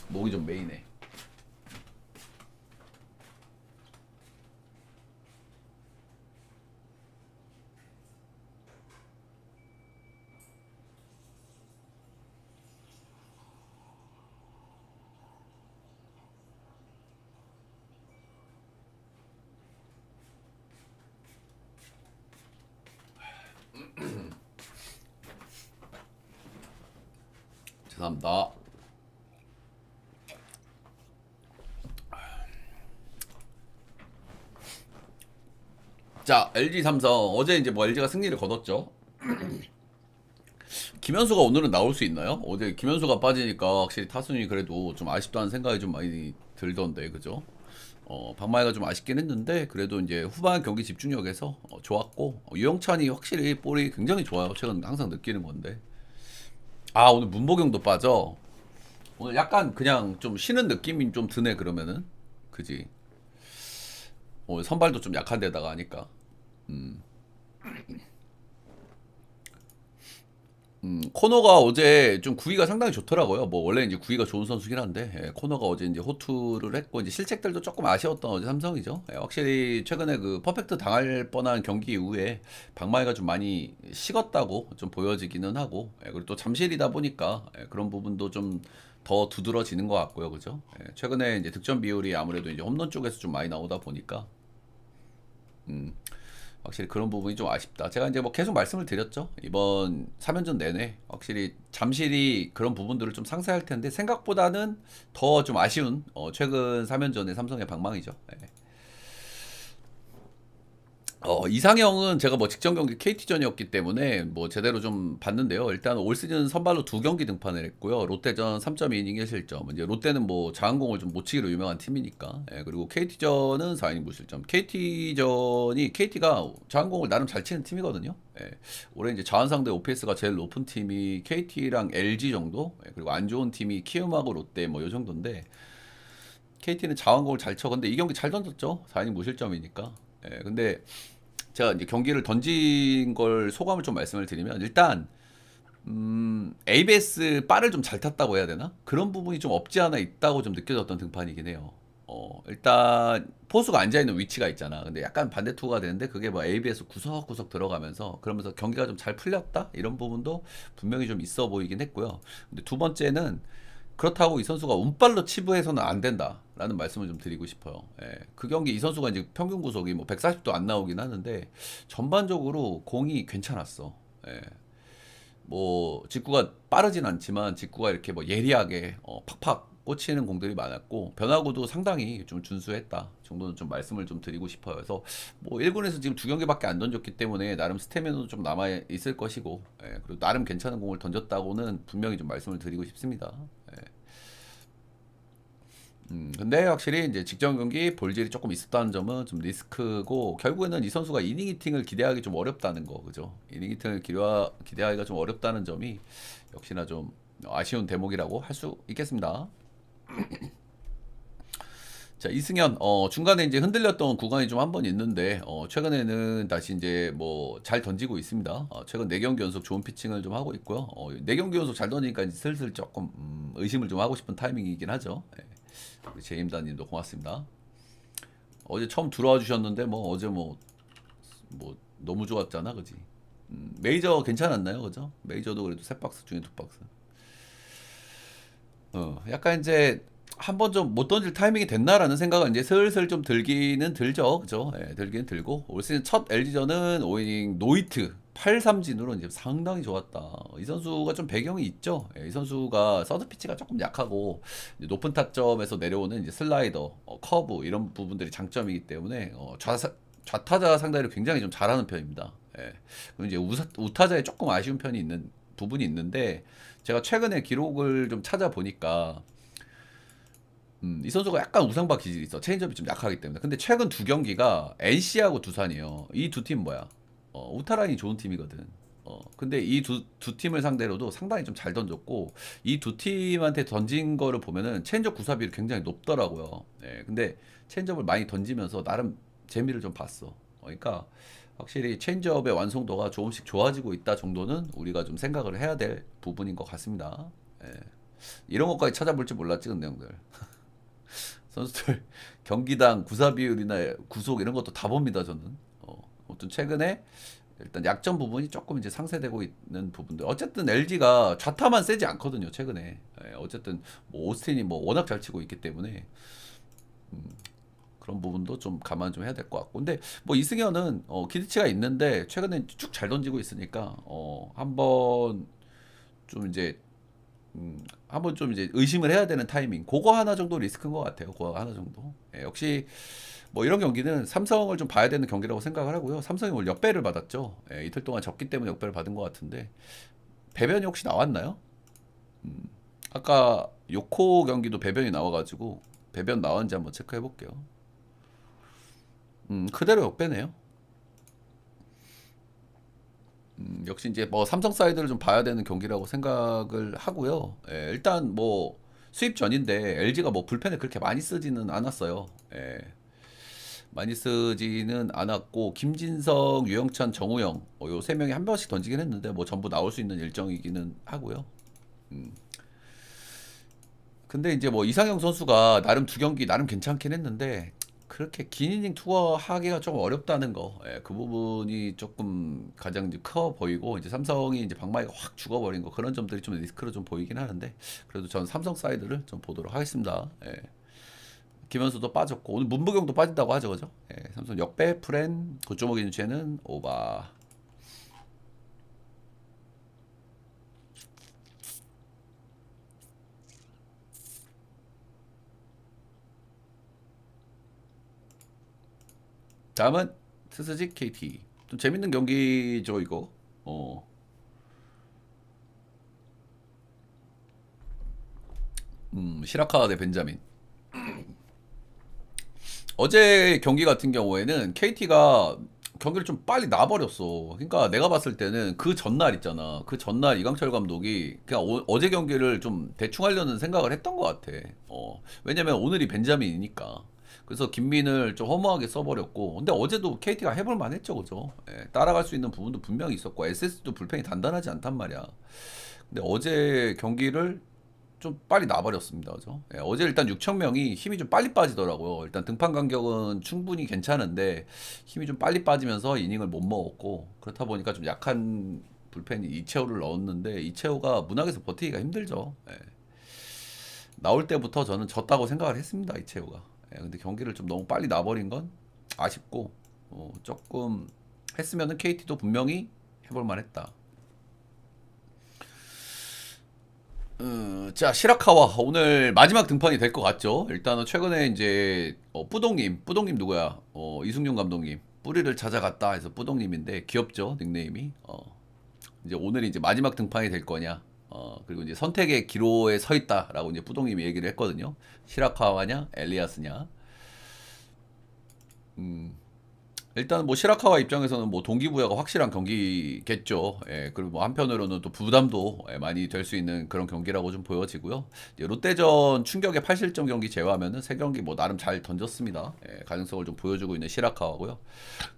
목이 좀 메이네. 죄송합니다. 자, LG 삼성 어제 이제 뭐 LG가 승리를 거뒀죠. 김현수가 오늘은 나올 수 있나요? 어제 김현수가 빠지니까 확실히 타순이 그래도 좀 아쉽다는 생각이 좀 많이 들던데, 그죠? 박마이가 좀 아쉽긴 했는데 그래도 이제 후반 경기 집중력에서 좋았고, 유영찬이 확실히 볼이 굉장히 좋아요. 최근 항상 느끼는 건데. 아, 오늘 문보경도 빠져. 오늘 약간 그냥 좀 쉬는 느낌이 좀 드네, 그러면은. 그지? 선발도 좀 약한 데다가 하니까. 음. 코너가 어제 좀 구위가 상당히 좋더라고요. 뭐 원래 이제 구위가 좋은 선수긴 한데 코너가 어제 이제 호투를 했고 이제 실책들도 조금 아쉬웠던 어제 삼성이죠. 확실히 최근에 그 퍼펙트 당할 뻔한 경기 이후에 방망이가 좀 많이 식었다고 좀 보여지기는 하고 그리고 또 잠실이다 보니까 그런 부분도 좀 더 두드러지는 것 같고요, 그죠? 최근에 이제 득점 비율이 아무래도 이제 홈런 쪽에서 좀 많이 나오다 보니까 음, 확실히 그런 부분이 좀 아쉽다. 제가 이제 뭐 계속 말씀을 드렸죠. 이번 3연전 내내 확실히 잠실이 그런 부분들을 좀 상쇄할 텐데 생각보다는 더 좀 아쉬운 최근 3연전의 삼성의 방망이죠. 이상형은 제가 뭐 직전 경기 KT전이었기 때문에 뭐 제대로 좀 봤는데요. 일단 올 시즌 선발로 2경기 등판을 했고요. 롯데전 3.2이닝 1실점. 이제 롯데는 뭐 장항공을 좀 못 치기로 유명한 팀이니까. 그리고 KT전은 4이닝 무실점. KT전이 KT가 장항공을 나름 잘 치는 팀이거든요. 올해 이제 자원상대 OPS가 제일 높은 팀이 KT랑 LG 정도. 그리고 안 좋은 팀이 키움하고 롯데 뭐 요 정도인데 KT는 자원공을 잘 쳐. 근데 이 경기 잘 던졌죠. 4이닝 무실점이니까. 근데 제가 이제 경기를 던진 걸 소감을 좀 말씀을 드리면 일단 ABS 바를 좀 잘 탔다고 해야 되나? 그런 부분이 좀 없지 않아 있다고 좀 느껴졌던 등판이긴 해요. 일단 포수가 앉아 있는 위치가 있잖아. 근데 약간 반대 투구가 되는데 그게 뭐 ABS 구석구석 들어가면서 그러면서 경기가 좀 잘 풀렸다 이런 부분도 분명히 좀 있어 보이긴 했고요. 근데 두 번째는 그렇다고 이 선수가 운빨로 치부해서는 안 된다라는 말씀을 좀 드리고 싶어요. 그 경기 이 선수가 이제 평균 구속이 뭐 140도 안 나오긴 하는데 전반적으로 공이 괜찮았어. 뭐 직구가 빠르진 않지만 직구가 이렇게 뭐 예리하게 팍팍 꽂히는 공들이 많았고 변화구도 상당히 좀 준수했다 정도는 좀 말씀을 좀 드리고 싶어요. 그래서 뭐 1군에서 지금 2경기밖에 안 던졌기 때문에 나름 스태미너도 좀 남아 있을 것이고 그리고 나름 괜찮은 공을 던졌다고는 분명히 좀 말씀을 드리고 싶습니다. 근데 확실히 이제 직전 경기 볼질이 조금 있었다는 점은 좀 리스크고 결국에는 이 선수가 이닝 히팅을 기대하기 좀 어렵다는 거 그죠? 이닝 히팅을 기대하기가 좀 어렵다는 점이 역시나 좀 아쉬운 대목이라고 할 수 있겠습니다. 자, 이승현, 중간에 이제 흔들렸던 구간이 좀 한 번 있는데, 최근에는 다시 이제 뭐 잘 던지고 있습니다. 최근 4경기 연속 좋은 피칭을 좀 하고 있고요. 4경기 연속 잘 던지니까 이제 슬슬 조금, 의심을 좀 하고 싶은 타이밍이긴 하죠. 우리 제임다님도 고맙습니다. 어제 처음 들어와 주셨는데, 뭐, 어제 뭐, 너무 좋았잖아, 그지? 메이저 괜찮았나요, 그죠? 메이저도 그래도 3박스 중에 2박스. 약간 이제 한번 좀 못 던질 타이밍이 됐나라는 생각은 이제 슬슬 좀 들기는 들죠. 그죠? 들기는 들고. 올 시즌 첫 LG전은 5이닝 노히트 8삼진으로 이제 상당히 좋았다. 이 선수가 좀 배경이 있죠. 이 선수가 서드 피치가 조금 약하고 이제 높은 타점에서 내려오는 이제 슬라이더, 커브 이런 부분들이 장점이기 때문에 좌타자 상대를 굉장히 좀 잘하는 편입니다. 그리고 이제 우타자에 조금 아쉬운 편이 있는 부분이 있는데 제가 최근에 기록을 좀 찾아보니까 이 선수가 약간 우상바 기질이 있어. 체인지업이 좀 약하기 때문에. 근데 최근 2경기가 NC하고 두산이에요. 이 두 팀 뭐야? 우타란이 좋은 팀이거든. 근데 이 두 팀을 상대로도 상당히 좀 잘 던졌고 이 두 팀한테 던진 거를 보면은 체인지업 구사비율이 굉장히 높더라고요. 근데 체인지업을 많이 던지면서 나름 재미를 좀 봤어. 그러니까 확실히 체인지업의 완성도가 조금씩 좋아지고 있다 정도는 우리가 좀 생각을 해야 될 부분인 것 같습니다. 이런 것까지 찾아볼 줄 몰랐지 근데 형들. 선수들 경기당 구사 비율이나 구속 이런 것도 다 봅니다 저는. 아무튼 최근에 일단 약점 부분이 조금 이제 상쇄되고 있는 부분들. 어쨌든 LG가 좌타만 세지 않거든요 최근에. 어쨌든 뭐 오스틴이 뭐 워낙 잘 치고 있기 때문에 그런 부분도 좀 감안 좀 해야 될 것 같고. 근데 뭐 이승현은 기대치가 있는데 최근에 쭉 잘 던지고 있으니까 한번 좀 이제 한번 좀 이제 의심을 해야 되는 타이밍. 그거 하나 정도 리스크인 것 같아요. 그거 하나 정도. 역시 뭐 이런 경기는 삼성을 좀 봐야 되는 경기라고 생각을 하고요. 삼성이 오늘 역배를 받았죠. 이틀 동안 졌기 때문에 역배를 받은 것 같은데 배변이 혹시 나왔나요? 아까 요코 경기도 배변이 나와가지고 배변 나왔는지 한번 체크해 볼게요. 그대로 역배네요. 역시 이제 뭐 삼성 사이드를 좀 봐야 되는 경기라고 생각을 하고요. 일단 뭐 수입 전인데 LG가 뭐 불펜을 그렇게 많이 쓰지는 않았어요. 많이 쓰지는 않았고 김진성, 유영찬, 정우영 요 세 명이 한 번씩 던지긴 했는데 뭐 전부 나올 수 있는 일정이기는 하고요. 음. 근데 이제 뭐 이상형 선수가 나름 두 경기 나름 괜찮긴 했는데 그렇게 긴 이닝 투어 하기가 좀 어렵다는 거, 예, 그 부분이 조금 가장 이제 커 보이고 이제 삼성이 이제 방망이가 확 죽어버린 거 그런 점들이 좀 리스크로 좀 보이긴 하는데 그래도 전 삼성 사이드를 좀 보도록 하겠습니다. 예. 김현수도 빠졌고 오늘 문보경도 빠진다고 하죠, 그죠? 예, 삼성 역배 프렌 9.5 기준치에는 오바. 다음은 스스직 KT. 좀 재밌는 경기죠 이거. 시라카 대 벤자민. 어제 경기 같은 경우에는 KT가 경기를 좀 빨리 놔버렸어. 그러니까 내가 봤을 때는 그 전날 있잖아. 그 전날 이강철 감독이 그냥 어제 경기를 좀 대충 하려는 생각을 했던 것 같아. 왜냐면 오늘이 벤자민이니까. 그래서 김민을 좀 허무하게 써버렸고. 근데 어제도 KT가 해볼 만했죠, 그죠? 예, 따라갈 수 있는 부분도 분명히 있었고 SS도 불펜이 단단하지 않단 말이야. 근데 어제 경기를 좀 빨리 나버렸습니다. 그죠? 예, 어제 일단 6천 명이 힘이 좀 빨리 빠지더라고요. 일단 등판 간격은 충분히 괜찮은데 힘이 좀 빨리 빠지면서 이닝을 못 먹었고 그렇다 보니까 좀 약한 불펜이 이채호를 넣었는데 이채호가 문학에서 버티기가 힘들죠. 예. 나올 때부터 저는 졌다고 생각을 했습니다. 이채호가. 예, 근데 경기를 좀 너무 빨리 나버린 건 아쉽고 조금 했으면은 KT도 분명히 해볼 만했다. 자, 시라카와 오늘 마지막 등판이 될 것 같죠? 일단은 최근에 이제 뿌동님 누구야? 이승용 감독님 뿌리를 찾아갔다 해서 뿌동님인데 귀엽죠 닉네임이. 이제 오늘이 이제 마지막 등판이 될 거냐? 그리고 이제 선택의 기로에 서 있다라고 이제 뿌동님이 얘기를 했거든요. 시라카와냐, 엘리아스냐? 음, 일단 뭐 시라카와 입장에서는 뭐 동기부여가 확실한 경기겠죠. 예, 그리고 뭐 한편으로는 또 부담도 많이 될 수 있는 그런 경기라고 좀 보여지고요. 이제 롯데전 충격의 8실점 경기 제외하면은 세 경기 뭐 나름 잘 던졌습니다. 예, 가능성을 좀 보여주고 있는 시라카와고요.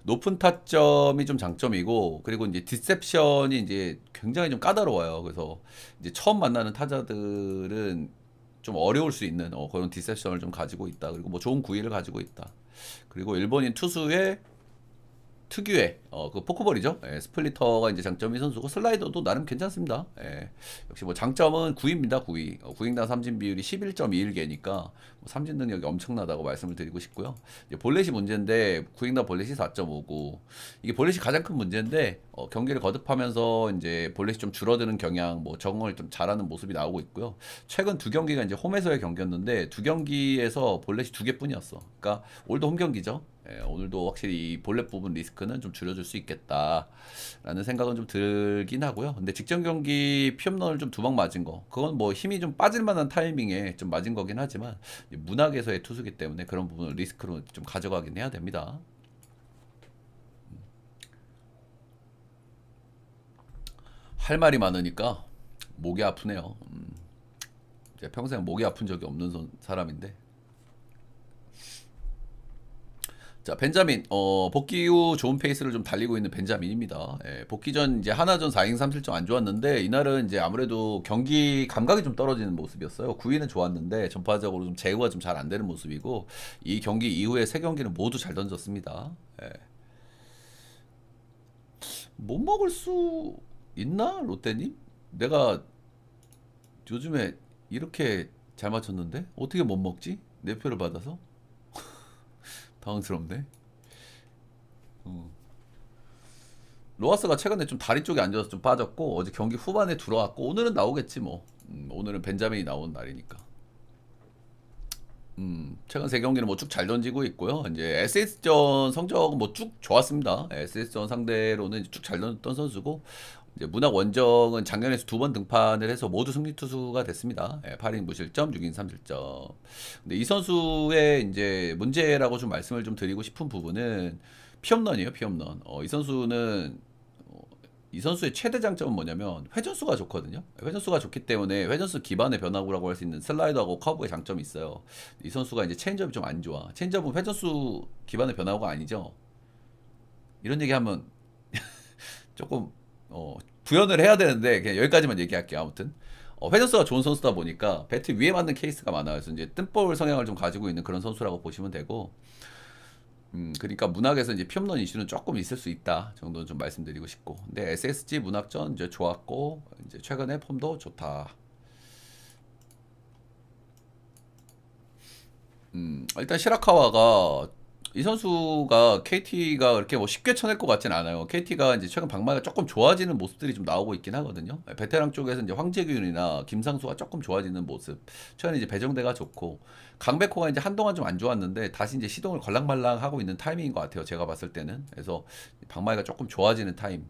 높은 타점이 좀 장점이고 그리고 이제 디셉션이 이제 굉장히 좀 까다로워요. 그래서 이제 처음 만나는 타자들은 좀 어려울 수 있는 그런 디셉션을 좀 가지고 있다. 그리고 뭐 좋은 구위를 가지고 있다. 그리고 일본인 투수의 특유의 그 포크볼이죠. 예, 스플리터가 이제 장점이 선수고 슬라이더도 나름 괜찮습니다. 예, 역시 뭐 장점은 구위입니다. 구위. 구위당 삼진 비율이 11.21개니까 뭐 삼진 능력이 엄청나다고 말씀을 드리고 싶고요. 이제 볼넷이 문제인데 구위당 볼넷이 4.59. 이게 볼넷이 가장 큰 문제인데 경기를 거듭하면서 이제 볼넷이 좀 줄어드는 경향, 뭐 적응을 좀 잘하는 모습이 나오고 있고요. 최근 두 경기가 이제 홈에서의 경기였는데 두 경기에서 볼넷이 두 개뿐이었어. 그러니까 올드 홈 경기죠. 예, 오늘도 확실히 이 볼넷 부분 리스크는 좀 줄여줄 수 있겠다라는 생각은 좀 들긴 하고요. 근데 직전 경기 피홈런을 좀 두 방 맞은 거, 그건 뭐 힘이 좀 빠질 만한 타이밍에 좀 맞은 거긴 하지만 문학에서의 투수기 때문에 그런 부분을 리스크로 좀 가져가긴 해야 됩니다. 할 말이 많으니까 목이 아프네요. 제가 평생 목이 아픈 적이 없는 사람인데. 자, 벤자민, 복귀 후 좋은 페이스를 좀 달리고 있는 벤자민입니다. 예, 복귀 전 이제 하나전 4인 3실점 안 좋았는데 이날은 이제 아무래도 경기 감각이 좀 떨어지는 모습이었어요. 9위는 좋았는데 전파적으로 좀 제어가 좀 잘 안 되는 모습이고 이 경기 이후에 세 경기는 모두 잘 던졌습니다. 예. 못 먹을 수 있나 롯데님? 내가 요즘에 이렇게 잘 맞췄는데 어떻게 못 먹지? 내 표를 받아서 당황스럽네. 어. 로하스가 최근에 좀 다리 쪽에 앉아서 좀 빠졌고 어제 경기 후반에 들어왔고 오늘은 나오겠지 뭐. 오늘은 벤자민이 나온 날이니까. 최근 세 경기는 뭐 쭉 잘 던지고 있고요. 이제 SS전 성적은 뭐 쭉 좋았습니다. SS전 상대로는 쭉 잘 던졌던 선수고 이제 문학 원정은 작년에 두 번 등판을 해서 모두 승리 투수가 됐습니다. 8인 무실점, 6인 3실점. 근데 이 선수의 이제 문제라고 좀 말씀을 좀 드리고 싶은 부분은 피홈런이에요, 피홈런. 이 선수는 이 선수의 최대 장점은 뭐냐면 회전수가 좋거든요. 회전수가 좋기 때문에 회전수 기반의 변화구라고 할 수 있는 슬라이더하고 커브의 장점이 있어요. 이 선수가 이제 체인지업이 좀 안 좋아. 체인지업은 회전수 기반의 변화구가 아니죠. 이런 얘기하면 조금 부연을 해야 되는데 그냥 여기까지만 얘기할게요. 아무튼 회전수가 좋은 선수다 보니까 배트 위에 맞는 케이스가 많아요. 그래서 이제 뜬볼 성향을 좀 가지고 있는 그런 선수라고 보시면 되고, 그러니까 문학에서 이제 피홈런 이슈는 조금 있을 수 있다 정도는 좀 말씀드리고 싶고, 근데 SSG 문학전 이제 좋았고 이제 최근에 폼도 좋다. 일단 시라카와가 이 선수가 KT가 그렇게 뭐 쉽게 쳐낼 것 같진 않아요. KT가 이제 최근 방망이가 조금 좋아지는 모습들이 좀 나오고 있긴 하거든요. 베테랑 쪽에서 이제 황재균이나 김상수가 조금 좋아지는 모습. 최근에 이제 배정대가 좋고 강백호가 이제 한동안 좀 안 좋았는데 다시 이제 시동을 걸랑말랑 하고 있는 타이밍인 것 같아요. 제가 봤을 때는. 그래서 방망이가 조금 좋아지는 타임.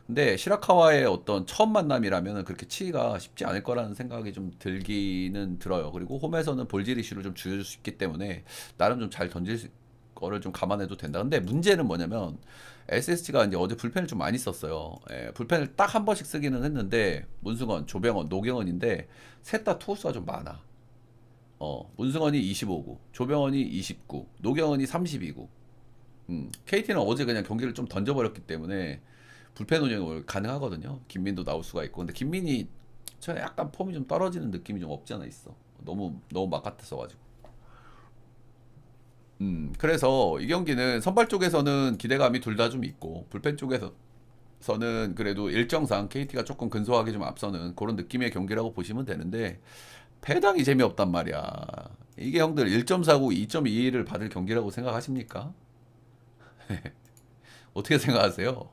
근데 시라카와의 어떤 처음 만남이라면 그렇게 치기가 쉽지 않을 거라는 생각이 좀 들기는 들어요. 그리고 홈에서는 볼질 이슈를 좀 줄여줄 수 있기 때문에 나름 좀 잘 던질 거를 좀 감안해도 된다. 근데 문제는 뭐냐면 SSG가 이제 어제 불펜을 좀 많이 썼어요. 예, 불펜을 딱 한 번씩 쓰기는 했는데 문승원, 조병헌, 노경헌인데 셋 다 투수가 좀 많아. 문승원이 25구, 조병헌이 29, 노경헌이 32구. KT는 어제 그냥 경기를 좀 던져버렸기 때문에 불펜 운영을 가능하거든요. 김민도 나올 수가 있고. 근데 김민이 저 약간 폼이 좀 떨어지는 느낌이 좀 없지 않아 있어. 너무 막 같았어가지고. 그래서 이 경기는 선발 쪽에서는 기대감이 둘 다 좀 있고 불펜 쪽에서는 그래도 일정상 KT가 조금 근소하게 좀 앞서는 그런 느낌의 경기라고 보시면 되는데 배당이 재미없단 말이야. 이게 형들 1.49, 2.21을 받을 경기라고 생각하십니까? 어떻게 생각하세요?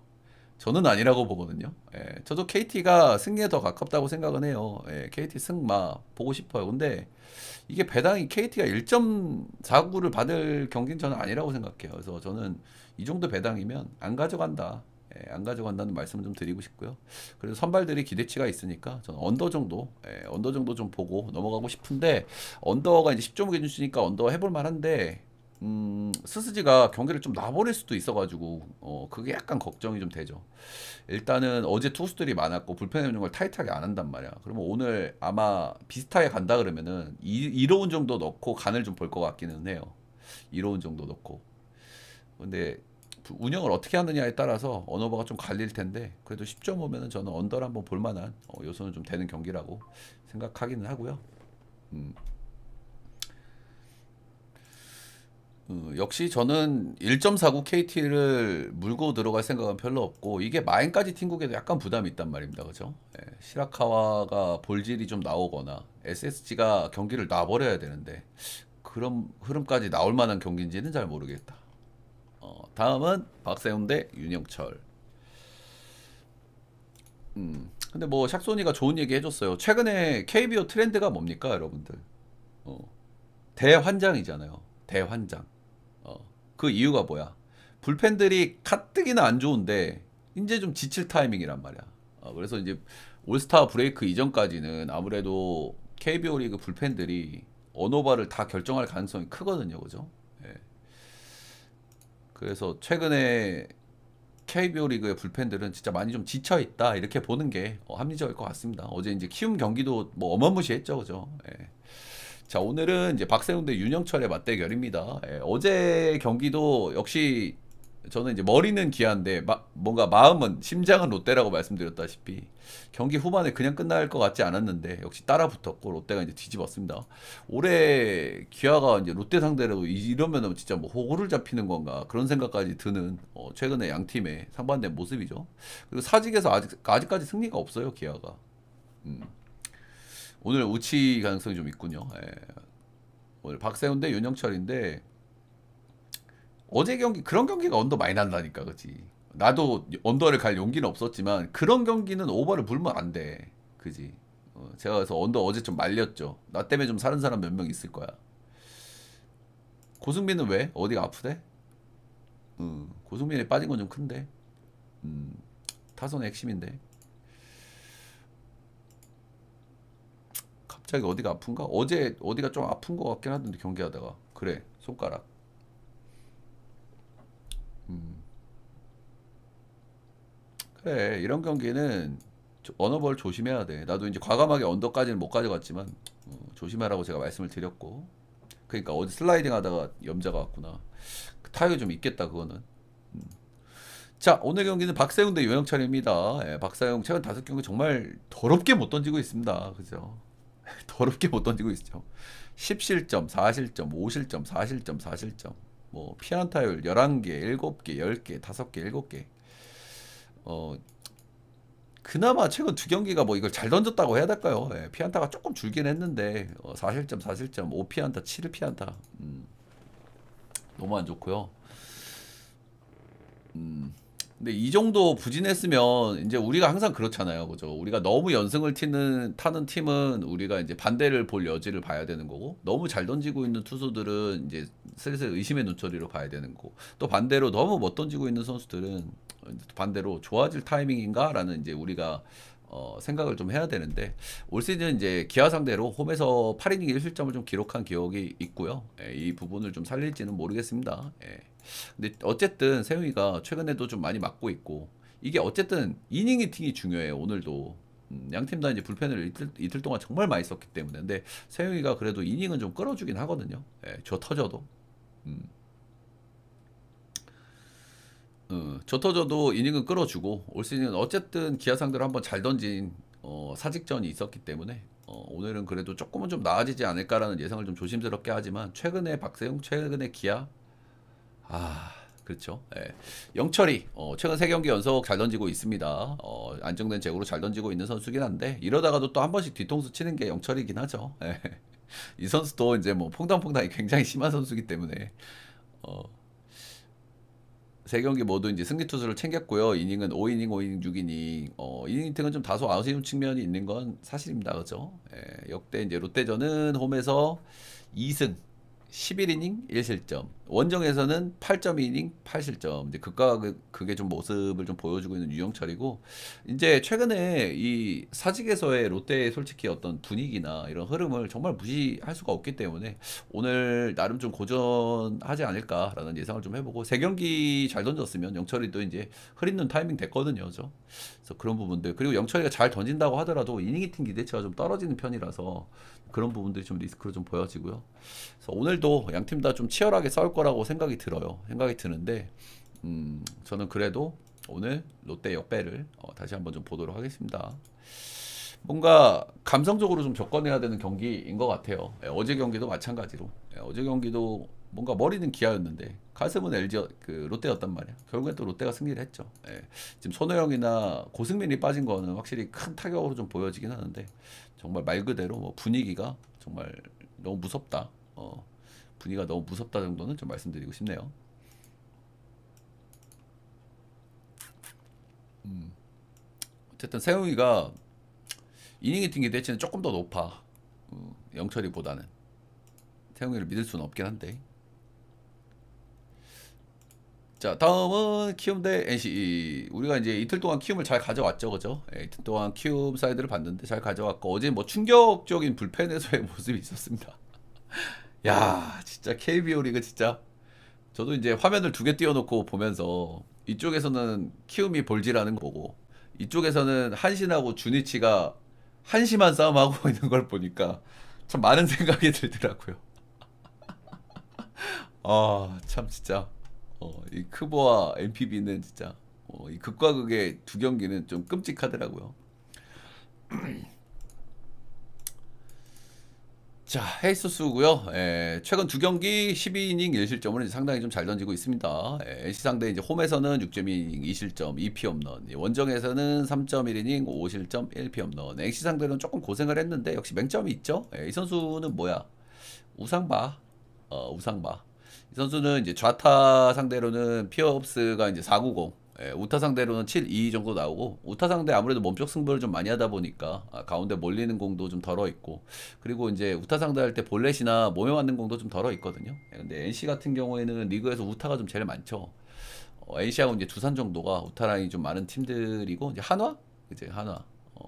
저는 아니라고 보거든요. 예, 저도 KT가 승리에 더 가깝다고 생각은 해요. 예, KT 승마 보고 싶어요. 근데 이게 배당이 KT가 1.49를 받을 경기는 저는 아니라고 생각해요. 그래서 저는 이 정도 배당이면 안 가져간다. 예, 안 가져간다는 말씀을 좀 드리고 싶고요. 그래서 선발들이 기대치가 있으니까 저는 언더 정도 좀 보고 넘어가고 싶은데 언더가 이제 10점 기준치니까 언더 해볼 만한데 스스지가 경기를 좀 놔버릴 수도 있어가지고 그게 약간 걱정이 좀 되죠. 일단은 어제 투수들이 많았고 불펜 운영을 타이트하게 안 한단 말이야. 그러면 오늘 아마 비슷하게 간다 그러면은 2로운 정도 넣고 간을 좀 볼 것 같기는 해요. 2로운 정도 넣고. 근데 운영을 어떻게 하느냐에 따라서 언어버가 좀 갈릴 텐데 그래도 10.5면은 저는 언더를 한번 볼 만한 요소는 좀 되는 경기라고 생각하기는 하고요. 음. 역시 저는 1.49 KT를 물고 들어갈 생각은 별로 없고 이게 마인까지 팀국에도 약간 부담이 있단 말입니다. 그죠? 예, 시라카와가 볼질이 좀 나오거나 SSG가 경기를 놔버려야 되는데 그런 흐름까지 나올 만한 경기인지는 잘 모르겠다. 다음은 박세훈 대 윤영철. 근데 뭐 샥소니가 좋은 얘기 해줬어요. 최근에 KBO 트렌드가 뭡니까, 여러분들? 어, 대환장이잖아요. 대환장. 그 이유가 뭐야? 불펜들이 가뜩이나 안 좋은데 이제 좀 지칠 타이밍이란 말이야. 그래서 이제 올스타 브레이크 이전까지는 아무래도 KBO 리그 불펜들이 언오바를 다 결정할 가능성이 크거든요, 그죠? 예. 그래서 최근에 KBO 리그의 불펜들은 진짜 많이 좀 지쳐 있다 이렇게 보는 게 합리적일 것 같습니다. 어제 이제 키움 경기도 뭐 어마무시했죠, 그죠? 예. 자, 오늘은 이제 박세훈 대 윤영철의 맞대결입니다. 예, 어제 경기도 역시 저는 이제 머리는 기아인데 뭔가 마음은 심장은 롯데라고 말씀드렸다시피 경기 후반에 그냥 끝날 것 같지 않았는데 역시 따라 붙었고 롯데가 이제 뒤집었습니다. 올해 기아가 이제 롯데 상대로 이러면은 진짜 뭐 호구를 잡히는 건가 그런 생각까지 드는 최근에 양 팀의 상반된 모습이죠. 그리고 사직에서 아직까지 승리가 없어요, 기아가. 음. 오늘 우치 가능성이 좀 있군요. 예. 오늘 박세훈 대 윤영철인데 어제 경기 그런 경기가 언더 많이 난다니까, 그지? 나도 언더를 갈 용기는 없었지만 그런 경기는 오버를 불면 안 돼, 그지? 제가 그래서 언더 어제 좀 말렸죠. 나 때문에 좀 사는 사람 몇 명 있을 거야. 고승민은 왜? 어디가 아프대? 고승민이 빠진 건 좀 큰데. 음, 타선의 핵심인데. 갑자기 어디가 아픈가? 어제 어디가 좀 아픈 것 같긴 하던데 경기하다가 그래 손가락. 그래, 이런 경기는 언어벌 조심해야 돼. 나도 이제 과감하게 언더까지는 못 가져갔지만 조심하라고 제가 말씀을 드렸고. 그러니까 어디 슬라이딩 하다가 염자가 왔구나. 그 타격이 좀 있겠다 그거는. 자, 오늘 경기는 박세웅 대 유영철입니다. 예, 박세웅 최근 5경기 정말 더럽게 못 던지고 있습니다. 그죠? 더럽게 못 던지고 있죠. 10실점, 4실점, 5실점, 4실점, 4실점. 뭐 피안타율 11개, 7개, 10개, 5개, 7개. 그나마 최근 2경기가 뭐 이걸 잘 던졌다고 해야 될까요? 예, 피안타가 조금 줄긴 했는데 4실점, 4실점, 5피안타, 7피안타. 너무 안 좋고요. 근데 이 정도 부진했으면 이제 우리가 항상 그렇잖아요. 그죠? 우리가 너무 연승을 타는 팀은 우리가 이제 반대를 볼 여지를 봐야 되는 거고, 너무 잘 던지고 있는 투수들은 이제 슬슬 의심의 눈초리로 봐야 되는 거고, 또 반대로 너무 못 던지고 있는 선수들은 반대로 좋아질 타이밍인가라는 이제 우리가 생각을 좀 해야 되는데, 올 시즌 이제 기아 상대로 홈에서 8이닝 1실점을 좀 기록한 기억이 있고요. 예, 이 부분을 좀 살릴지는 모르겠습니다. 예. 근데 어쨌든 세웅이가 최근에도 좀 많이 맞고 있고, 이게 어쨌든 이닝 히팅이 중요해요. 오늘도 양 팀 다 이제 불펜을 이틀 동안 정말 많이 썼기 때문에. 근데 세웅이가 그래도 이닝은 좀 끌어주긴 하거든요. 예, 저 터져도. 저 터져도 이닝은 끌어주고, 올 시즌 어쨌든 기아 상대로 한번 잘 던진 사직전이 있었기 때문에 오늘은 그래도 조금은 좀 나아지지 않을까라는 예상을 좀 조심스럽게 하지만, 최근에 박세웅, 최근에 기아, 그렇죠. 예. 영철이 최근 3경기 연속 잘 던지고 있습니다. 안정된 제구로 잘 던지고 있는 선수긴 한데, 이러다가도 또 한 번씩 뒤통수 치는 게 영철이긴 하죠. 예. 이 선수도 이제 뭐 퐁당퐁당이 굉장히 심한 선수기 때문에 3경기 모두 이제 승리 투수를 챙겼고요. 이닝은 5이닝, 5이닝, 6이닝. 이닝 등은 좀 다소 아쉬운 측면이 있는 건 사실입니다. 그죠? 예, 역대 이제 롯데전은 홈에서 2승 11이닝 1실점. 원정에서는 8.2이닝 8실점. 이제 그게 좀 모습을 좀 보여주고 있는 유영철이고, 이제 최근에 이 사직에서의 롯데의 솔직히 어떤 분위기나 이런 흐름을 정말 무시할 수가 없기 때문에 오늘 나름 좀 고전하지 않을까라는 예상을 좀 해보고, 3경기 잘 던졌으면 영철이도 이제 흐릿눈 타이밍 됐거든요. 그죠? 그래서 그런 부분들, 그리고 영철이가 잘 던진다고 하더라도 이닝 히팅 기대치가 좀 떨어지는 편이라서 그런 부분들이 좀 리스크로 좀 보여지고요. 그래서 오늘도 양 팀 다 좀 치열하게 싸울 거라고 생각이 들어요. 생각이 드는데, 저는 그래도 오늘 롯데 역배를 다시 한번 좀 보도록 하겠습니다. 뭔가 감성적으로 좀 접근해야 되는 경기인 것 같아요. 예, 어제 경기도 마찬가지로. 예, 어제 경기도 뭔가 머리는 기아였는데 가슴은 LG 그 롯데였단 말이야. 결국엔 또 롯데가 승리를 했죠. 예, 지금 손호영이나 고승민이 빠진 거는 확실히 큰 타격으로 좀 보여지긴 하는데, 정말 말 그대로 뭐 분위기가 정말 너무 무섭다. 분위기가 너무 무섭다 정도는 좀 말씀드리고 싶네요. 어쨌든 세웅이가 이닝 히팅 기대치는 조금 더 높아. 영철이보다는. 세웅이를 믿을 수는 없긴 한데. 자, 다음은 키움 대 NC. 우리가 이제 이틀 동안 키움을 잘 가져왔죠, 그죠? 예, 이틀 동안 키움 사이드를 봤는데 잘 가져왔고, 어제 뭐 충격적인 불펜에서의 모습이 있었습니다. 야, 진짜 KBO 리그 진짜. 저도 이제 화면을 2개 띄워놓고 보면서, 이쪽에서는 키움이 볼질하는 거 보고, 이쪽에서는 한신하고 주니치가 한심한 싸움하고 있는 걸 보니까 참 많은 생각이 들더라고요. 참 진짜. 이 크보와 MPB는 진짜 이 극과 극의 2경기는 좀 끔찍하더라고요. 자, 헤이스수고요. 예, 최근 2경기 12이닝 1실점으로 상당히 좀 잘 던지고 있습니다. 예, NC 상대 이제 홈에서는 6.2이닝 2실점 2피 홈런, 원정에서는 3.1이닝 5실점 1피 홈런. NC 상대로는 조금 고생을 했는데 역시 맹점이 있죠. 예, 이 선수는 뭐야? 우상바. 우상바. 이 선수는 이제 좌타 상대로는 피어업스가 이제 490, 예, 우타 상대로는 7-2 정도 나오고, 우타 상대 아무래도 몸쪽 승부를 좀 많이 하다 보니까 가운데 몰리는 공도 좀 덜어 있고, 그리고 이제 우타 상대할 때 볼넷이나 몸에 맞는 공도 좀 덜어 있거든요. 예, 근데 NC 같은 경우에는 리그에서 우타가 좀 제일 많죠. NC하고 이제 두산 정도가 우타 라인이 좀 많은 팀들이고, 이제 한화? 이제 한화.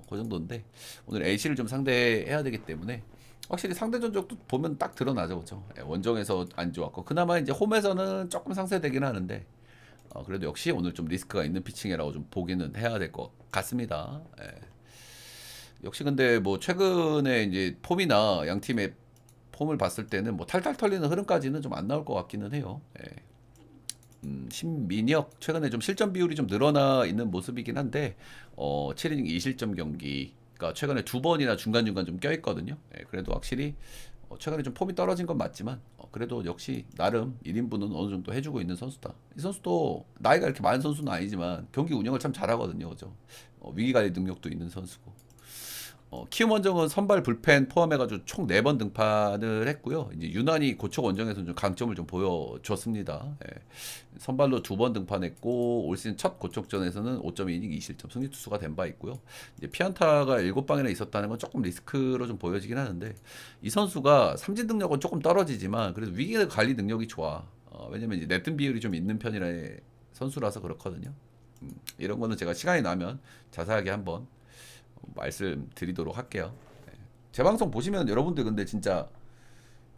그 정도인데 오늘 NC를 좀 상대해야 되기 때문에 확실히 상대 전적도 보면 딱 드러나죠, 그죠? 예, 원정에서 안 좋았고, 그나마 이제 홈에서는 조금 상쇄되긴 하는데, 그래도 역시 오늘 좀 리스크가 있는 피칭이라고 좀 보기는 해야 될 것 같습니다. 예. 역시 근데 뭐 최근에 이제 폼이나 양 팀의 폼을 봤을 때는 뭐 탈탈 털리는 흐름까지는 좀 안 나올 것 같기는 해요. 예. 신민혁 최근에 좀 실점 비율이 좀 늘어나 있는 모습이긴 한데 7이닝 2실점 경기 그러니까 최근에 두 번이나 중간중간 좀 껴있거든요. 예, 그래도 확실히 최근에 좀 폼이 떨어진 건 맞지만 그래도 역시 나름 1인분은 어느 정도 해주고 있는 선수다. 이 선수도 나이가 이렇게 많은 선수는 아니지만 경기 운영을 참 잘하거든요. 그죠? 위기관리 능력도 있는 선수고. 키움 원정은 선발 불펜 포함해가지고 총 4번 등판을 했고요. 이제 유난히 고척 원정에서는 좀 강점을 좀 보여줬습니다. 예. 선발로 2번 등판했고 올 시즌 첫 고척전에서는 5.2이닝 2실점 승리 투수가 된 바 있고요. 이제 피안타가 7방이나 있었다는 건 조금 리스크로 좀 보여지긴 하는데 이 선수가 삼진 능력은 조금 떨어지지만 그래도 위기 관리 능력이 좋아. 왜냐면 이제 네튼 비율이 좀 있는 편이라 선수라서 그렇거든요. 이런 거는 제가 시간이 나면 자세하게 한번 말씀드리도록 할게요. 네. 제 방송 보시면 여러분들 근데 진짜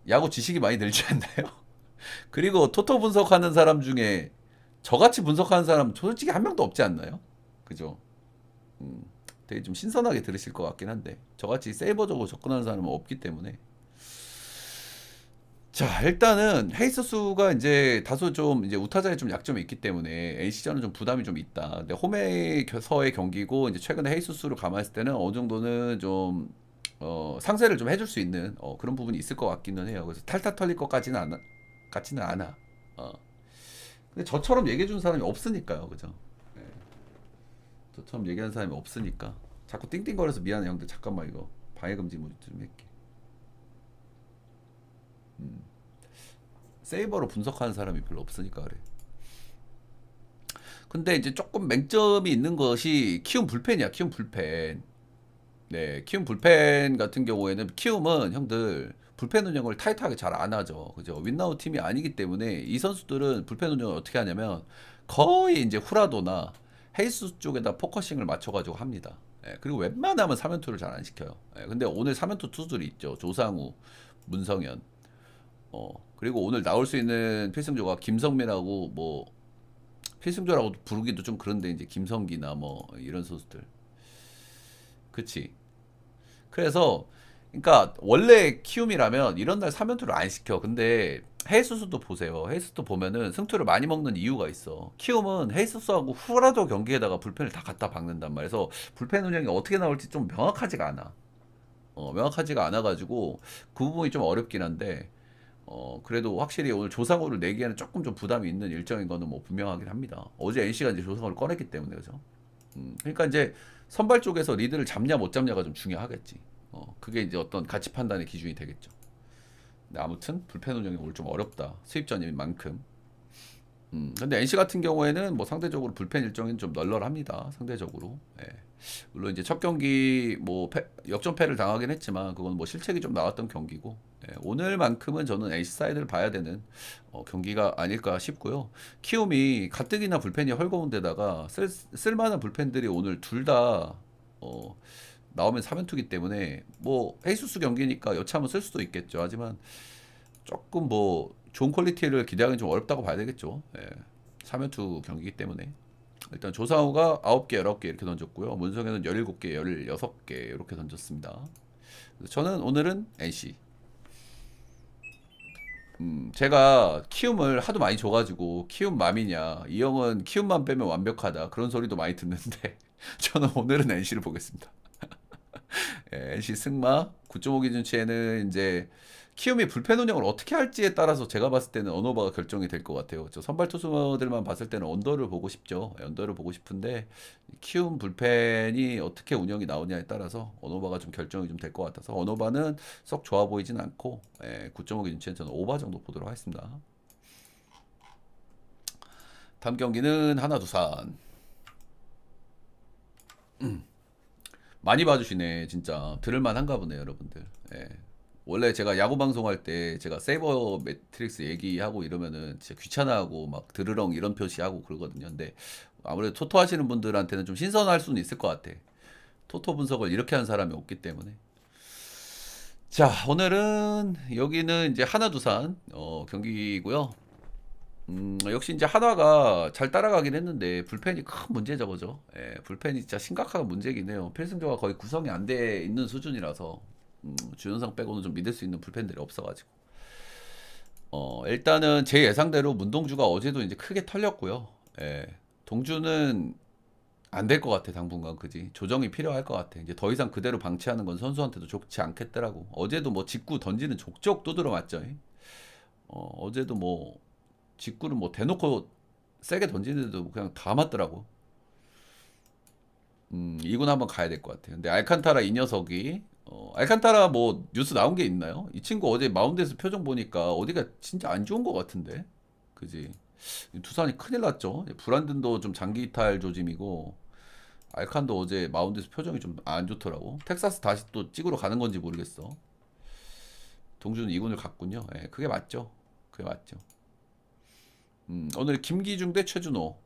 야구 지식이 많이 늘지 않나요? 그리고 토토 분석하는 사람 중에 저같이 분석하는 사람 솔직히 한 명도 없지 않나요? 그죠? 되게 좀 신선하게 들으실 것 같긴 한데 저같이 세이버적으로 접근하는 사람은 없기 때문에 자 일단은 헤이스수가 이제 다소 좀 이제 우타자에 좀 약점이 있기 때문에 NC전은 좀 부담이 좀 있다. 근데 홈에서의 경기고 이제 최근에 헤이스수를 감안했을 때는 어느 정도는 좀 상쇄를 좀 해줄 수 있는 그런 부분이 있을 것 같기는 해요. 그래서 탈탈 털릴 같지는 않아. 근데 저처럼 얘기해 주는 사람이 없으니까요, 그죠? 네. 저처럼 얘기하는 사람이 없으니까 자꾸 띵띵거려서 미안해 형들 잠깐만 이거 방해 금지 뭐 좀 할게. 세이버로 분석하는 사람이 별로 없으니까 그래. 근데 이제 조금 맹점이 있는 것이 키움 불펜이야. 키움 불펜. 네, 키움 불펜 같은 경우에는 키움은 형들 불펜 운영을 타이트하게 잘 안 하죠. 그죠? 윈나우 팀이 아니기 때문에 이 선수들은 불펜 운영을 어떻게 하냐면 거의 이제 후라도나 헤이스 쪽에다 포커싱을 맞춰가지고 합니다. 예, 그리고 웬만하면 3연투를 잘 안 시켜요. 예, 근데 오늘 3연투 투수들이 있죠. 조상우, 문성현. 그리고 오늘 나올 수 있는 필승조가 김성민하고 뭐 필승조라고 부르기도 좀 그런데 이제 김성기나 뭐 이런 선수들. 그치. 그래서 그러니까 원래 키움이라면 이런 날 3연투를 안 시켜. 근데 헤이스스도 보세요. 헤이스스 보면은 승투를 많이 먹는 이유가 있어. 키움은 헤이스스하고 후라도 경기에다가 불펜을 다 갖다 박는단 말이에서 불펜 운영이 어떻게 나올지 좀 명확하지가 않아. 명확하지가 않아가지고 그 부분이 좀 어렵긴 한데 그래도 확실히 오늘 조상우를 내기에는 조금 좀 부담이 있는 일정인 거는 뭐 분명하긴 합니다. 어제 NC가 이제 조상우를 꺼냈기 때문에 그죠. 그러니까 이제 선발 쪽에서 리드를 잡냐 못 잡냐가 좀 중요하겠지. 그게 이제 어떤 가치 판단의 기준이 되겠죠. 근데 아무튼 불펜 운영이 오늘 좀 어렵다. 수입전인 만큼. 근데 NC 같은 경우에는 뭐 상대적으로 불펜 일정이 좀 널널합니다. 상대적으로. 예. 물론 이제 첫 경기 뭐 역전패를 당하긴 했지만 그건 뭐 실책이 좀 나왔던 경기고 예. 오늘만큼은 저는 NC 사이드를 봐야 되는 경기가 아닐까 싶고요. 키움이 가뜩이나 불펜이 헐거운 데다가 쓸만한 불펜들이 오늘 둘 다 나오면 3연투기 때문에 뭐 헤이수스 경기니까 여차하면 쓸 수도 있겠죠. 하지만 조금 뭐 좋은 퀄리티를 기대하기는 좀 어렵다고 봐야 되겠죠. 예. 3연투 경기이기 때문에 일단 조상우가 9개, 19개 이렇게 던졌고요. 문성현은 17개, 16개 이렇게 던졌습니다. 그래서 저는 오늘은 NC. 제가 키움을 하도 많이 줘가지고 키움 맘이냐 이 형은 키움만 빼면 완벽하다 그런 소리도 많이 듣는데 저는 오늘은 NC를 보겠습니다. 예, NC 승마 9.5 기준치에는 이제 키움이 불펜 운영을 어떻게 할지에 따라서 제가 봤을 때는 언어바가 결정이 될 것 같아요. 저 선발 투수들만 봤을 때는 언더를 보고 싶죠. 예, 언더를 보고 싶은데 키움 불펜이 어떻게 운영이 나오냐에 따라서 언어바가 좀 결정이 좀 될 것 같아서 언어바는 썩 좋아 보이진 않고 9.5 기준치는 저는 오바 정도 보도록 하겠습니다. 다음 경기는 하나 두산. 많이 봐주시네 진짜 들을만 한가 보네 여러분들. 예. 원래 제가 야구 방송할 때 제가 세이버 매트릭스 얘기하고 이러면은 진짜 귀찮아하고 막 드르렁 이런 표시하고 그러거든요. 근데 아무래도 토토 하시는 분들한테는 좀 신선할 수는 있을 것 같아. 토토 분석을 이렇게 하는 사람이 없기 때문에. 자 오늘은 여기는 이제 하나 두산 경기고요. 역시 이제 한화가 잘 따라가긴 했는데 불펜이 큰 문제죠, 그죠? 예, 불펜이 진짜 심각한 문제긴 해요. 필승조가 거의 구성이 안 돼 있는 수준이라서 주연상 빼고는 좀 믿을 수 있는 불펜들이 없어가지고. 일단은 제 예상대로 문동주가 어제도 이제 크게 털렸고요. 예, 동주는 안 될 것 같아 당분간 그지 조정이 필요할 것 같아. 이제 더 이상 그대로 방치하는 건 선수한테도 좋지 않겠더라고. 어제도 뭐 직구 던지는 족족 두드려 맞죠. 어제도 뭐 직구를 뭐 대놓고 세게 던지는데도 그냥 다 맞더라고. 2군 한번 가야 될 것 같아. 근데 알칸타라 이 녀석이 알칸타라 뭐 뉴스 나온 게 있나요? 이 친구 어제 마운드에서 표정 보니까 어디가 진짜 안 좋은 것 같은데, 그지? 두산이 큰일 났죠. 브란든도 좀 장기 이탈 조짐이고 알칸도 어제 마운드에서 표정이 좀 안 좋더라고. 텍사스 다시 또 찍으러 가는 건지 모르겠어. 동주는 2군을 갔군요. 예, 그게 맞죠. 그게 맞죠. 오늘 김기중 대 최준호.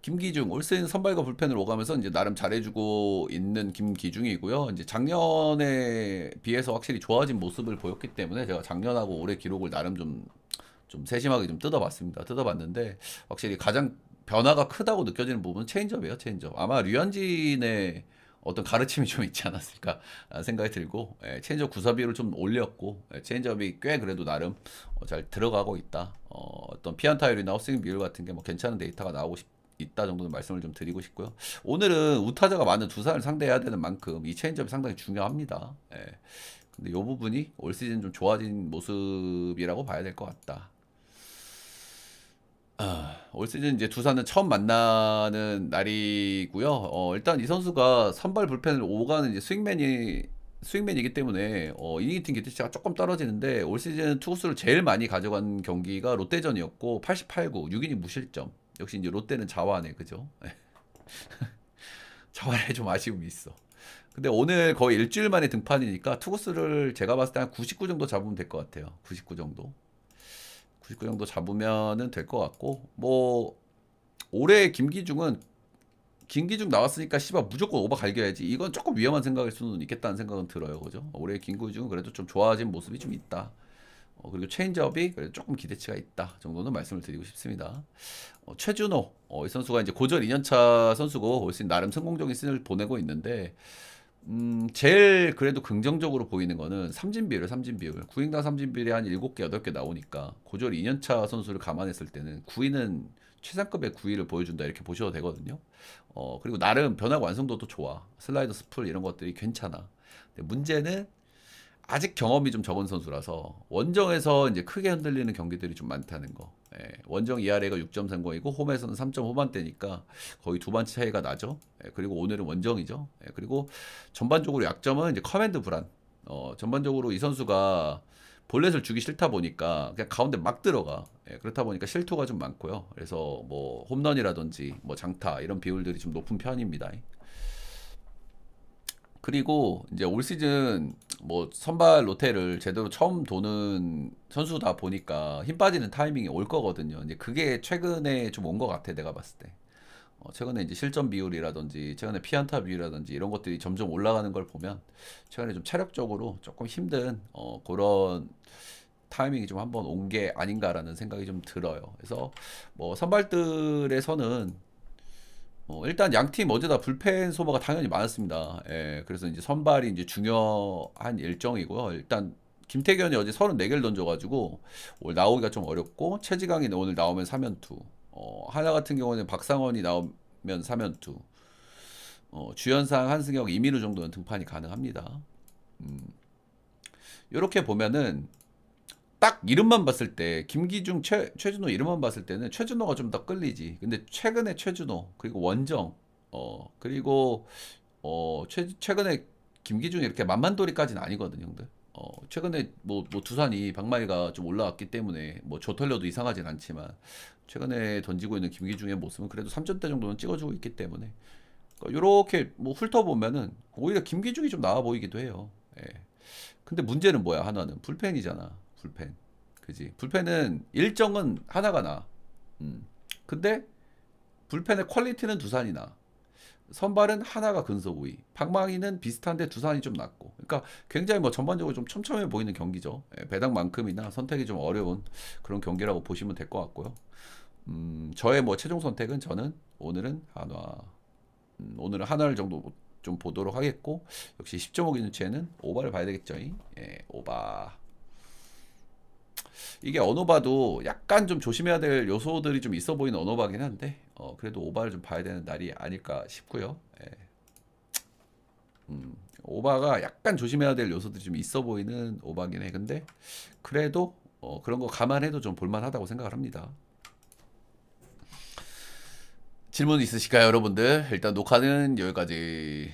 김기중 올 시즌 선발과 불펜을 오가면서 이제 나름 잘해주고 있는 김기중이고요. 이제 작년에 비해서 확실히 좋아진 모습을 보였기 때문에 제가 작년하고 올해 기록을 나름 좀 세심하게 좀 뜯어봤습니다. 뜯어봤는데 확실히 가장 변화가 크다고 느껴지는 부분은 체인지업이에요. 체인지업. 아마 류현진의 어떤 가르침이 좀 있지 않았을까 생각이 들고, 체인지업 구사비율을 좀 올렸고, 체인지업이 꽤 그래도 나름 잘 들어가고 있다. 어떤 피안타율이나 헛스윙 비율 같은 게 뭐 괜찮은 데이터가 나오고 있다 정도는 말씀을 좀 드리고 싶고요. 오늘은 우타자가 많은 두산을 상대해야 되는 만큼 이 체인지업이 상당히 중요합니다. 근데 이 부분이 올 시즌 좀 좋아진 모습이라고 봐야 될 것 같다. 올 시즌 이제 두산은 처음 만나는 날이고요. 일단 이 선수가 선발 불펜을 오가는 이제 스윙맨이기 때문에 이닝 팀 기대치가 조금 떨어지는데 올 시즌 투구수를 제일 많이 가져간 경기가 롯데전이었고 88구 6이닝 무실점. 역시 이제 롯데는 자완해, 그죠? 자완에 좀 아쉬움이 있어. 근데 오늘 거의 일주일 만에 등판이니까 투구수를 제가 봤을 때 한 99 정도 잡으면 될 것 같아요. 99 정도. 99 정도 잡으면은 될 것 같고, 뭐 올해 김기중 나왔으니까 씨발 무조건 오버 갈겨야지. 이건 조금 위험한 생각일 수는 있겠다는 생각은 들어요, 그죠? 올해 김기중은 그래도 좀 좋아진 모습이 좀 있다. 그리고 체인지업이 그래도 조금 기대치가 있다 정도는 말씀을 드리고 싶습니다. 최준호, 이 선수가 이제 고졸 2년차 선수고 훨씬 나름 성공적인 시즌을 보내고 있는데, 제일 그래도 긍정적으로 보이는 거는 삼진 비율, 삼진 비율. 구인당 삼진 비율이 한 7개, 8개 나오니까 고졸 2년차 선수를 감안했을 때는 구위는 최상급의 구위를 보여준다 이렇게 보셔도 되거든요. 그리고 나름 변화가 완성도도 좋아. 슬라이더 스풀 이런 것들이 괜찮아. 근데 문제는 아직 경험이 좀 적은 선수라서 원정에서 이제 크게 흔들리는 경기들이 좀 많다는 거. 원정 ERA가 6.30이고 홈에서는 3점 후반대니까 거의 두 반치 차이가 나죠. 그리고 오늘은 원정이죠. 그리고 전반적으로 약점은 이제 커맨드 불안. 전반적으로 이 선수가 볼넷을 주기 싫다 보니까 그냥 가운데 막 들어가. 그렇다 보니까 실투가 좀 많고요. 그래서 뭐 홈런이라든지 뭐 장타 이런 비율들이 좀 높은 편입니다. 그리고 이제 올 시즌 뭐 선발 로테를 제대로 처음 도는 선수다 보니까 힘 빠지는 타이밍이 올 거거든요. 이제 그게 최근에 좀 온 것 같아, 내가 봤을 때. 최근에 이제 실점 비율이라든지 최근에 피안타 비율이라든지 이런 것들이 점점 올라가는 걸 보면 최근에 좀 체력적으로 조금 힘든 그런 타이밍이 좀 한번 온 게 아닌가라는 생각이 좀 들어요. 그래서 뭐 선발들에서는 일단 양 팀 어제 다 불펜 소모가 당연히 많았습니다. 그래서 이제 선발이 이제 중요한 일정이고요. 일단 김태견이 어제 34개를 던져가지고 오늘 나오기가 좀 어렵고, 최지강이 오늘 나오면 3연투. 하나 같은 경우는 박상원이 나오면 3연투. 주연상, 한승혁, 이민우 정도는 등판이 가능합니다. 이렇게 보면은 딱 이름만 봤을 때 김기중, 최준호 이름만 봤을 때는 최준호가 좀 더 끌리지. 근데 최근에 최준호 그리고 원정 그리고 최근에 김기중이 이렇게 만만돌이까지는 아니거든요, 형들. 최근에 뭐 두산이 박마이가 좀 올라왔기 때문에 뭐 조털려도 이상하진 않지만 최근에 던지고 있는 김기중의 모습은 그래도 3점대 정도는 찍어주고 있기 때문에 이렇게 뭐 훑어보면은 오히려 김기중이 좀 나아 보이기도 해요. 근데 문제는 뭐야? 하나는 불펜이잖아. 불펜. 그지? 불펜은 일정은 하나가 나. 근데 불펜의 퀄리티는 두산이 나. 선발은 하나가 근소 우위, 방망이는 비슷한데 두산이 좀 낫고. 그러니까 굉장히 뭐 전반적으로 좀 촘촘해 보이는 경기죠. 예, 배당만큼이나 선택이 좀 어려운 그런 경기라고 보시면 될 것 같고요. 저의 뭐 최종 선택은 저는 오늘은 한화. 오늘은 한화를 정도 좀 보도록 하겠고, 역시 10.5 기준치에는 오바를 봐야 되겠죠. 예, 오바. 이게 언어바도 약간 좀 조심해야 될 요소들이 좀 있어 보이는 언어바긴 한데, 그래도 오바를 좀 봐야 되는 날이 아닐까 싶고요. 예. 오바가 약간 조심해야 될 요소들이 좀 있어 보이는 오바긴 해. 근데 그래도 그런 거 감안해도 좀 볼만하다고 생각을 합니다. 질문 있으실까요, 여러분들? 일단 녹화는 여기까지.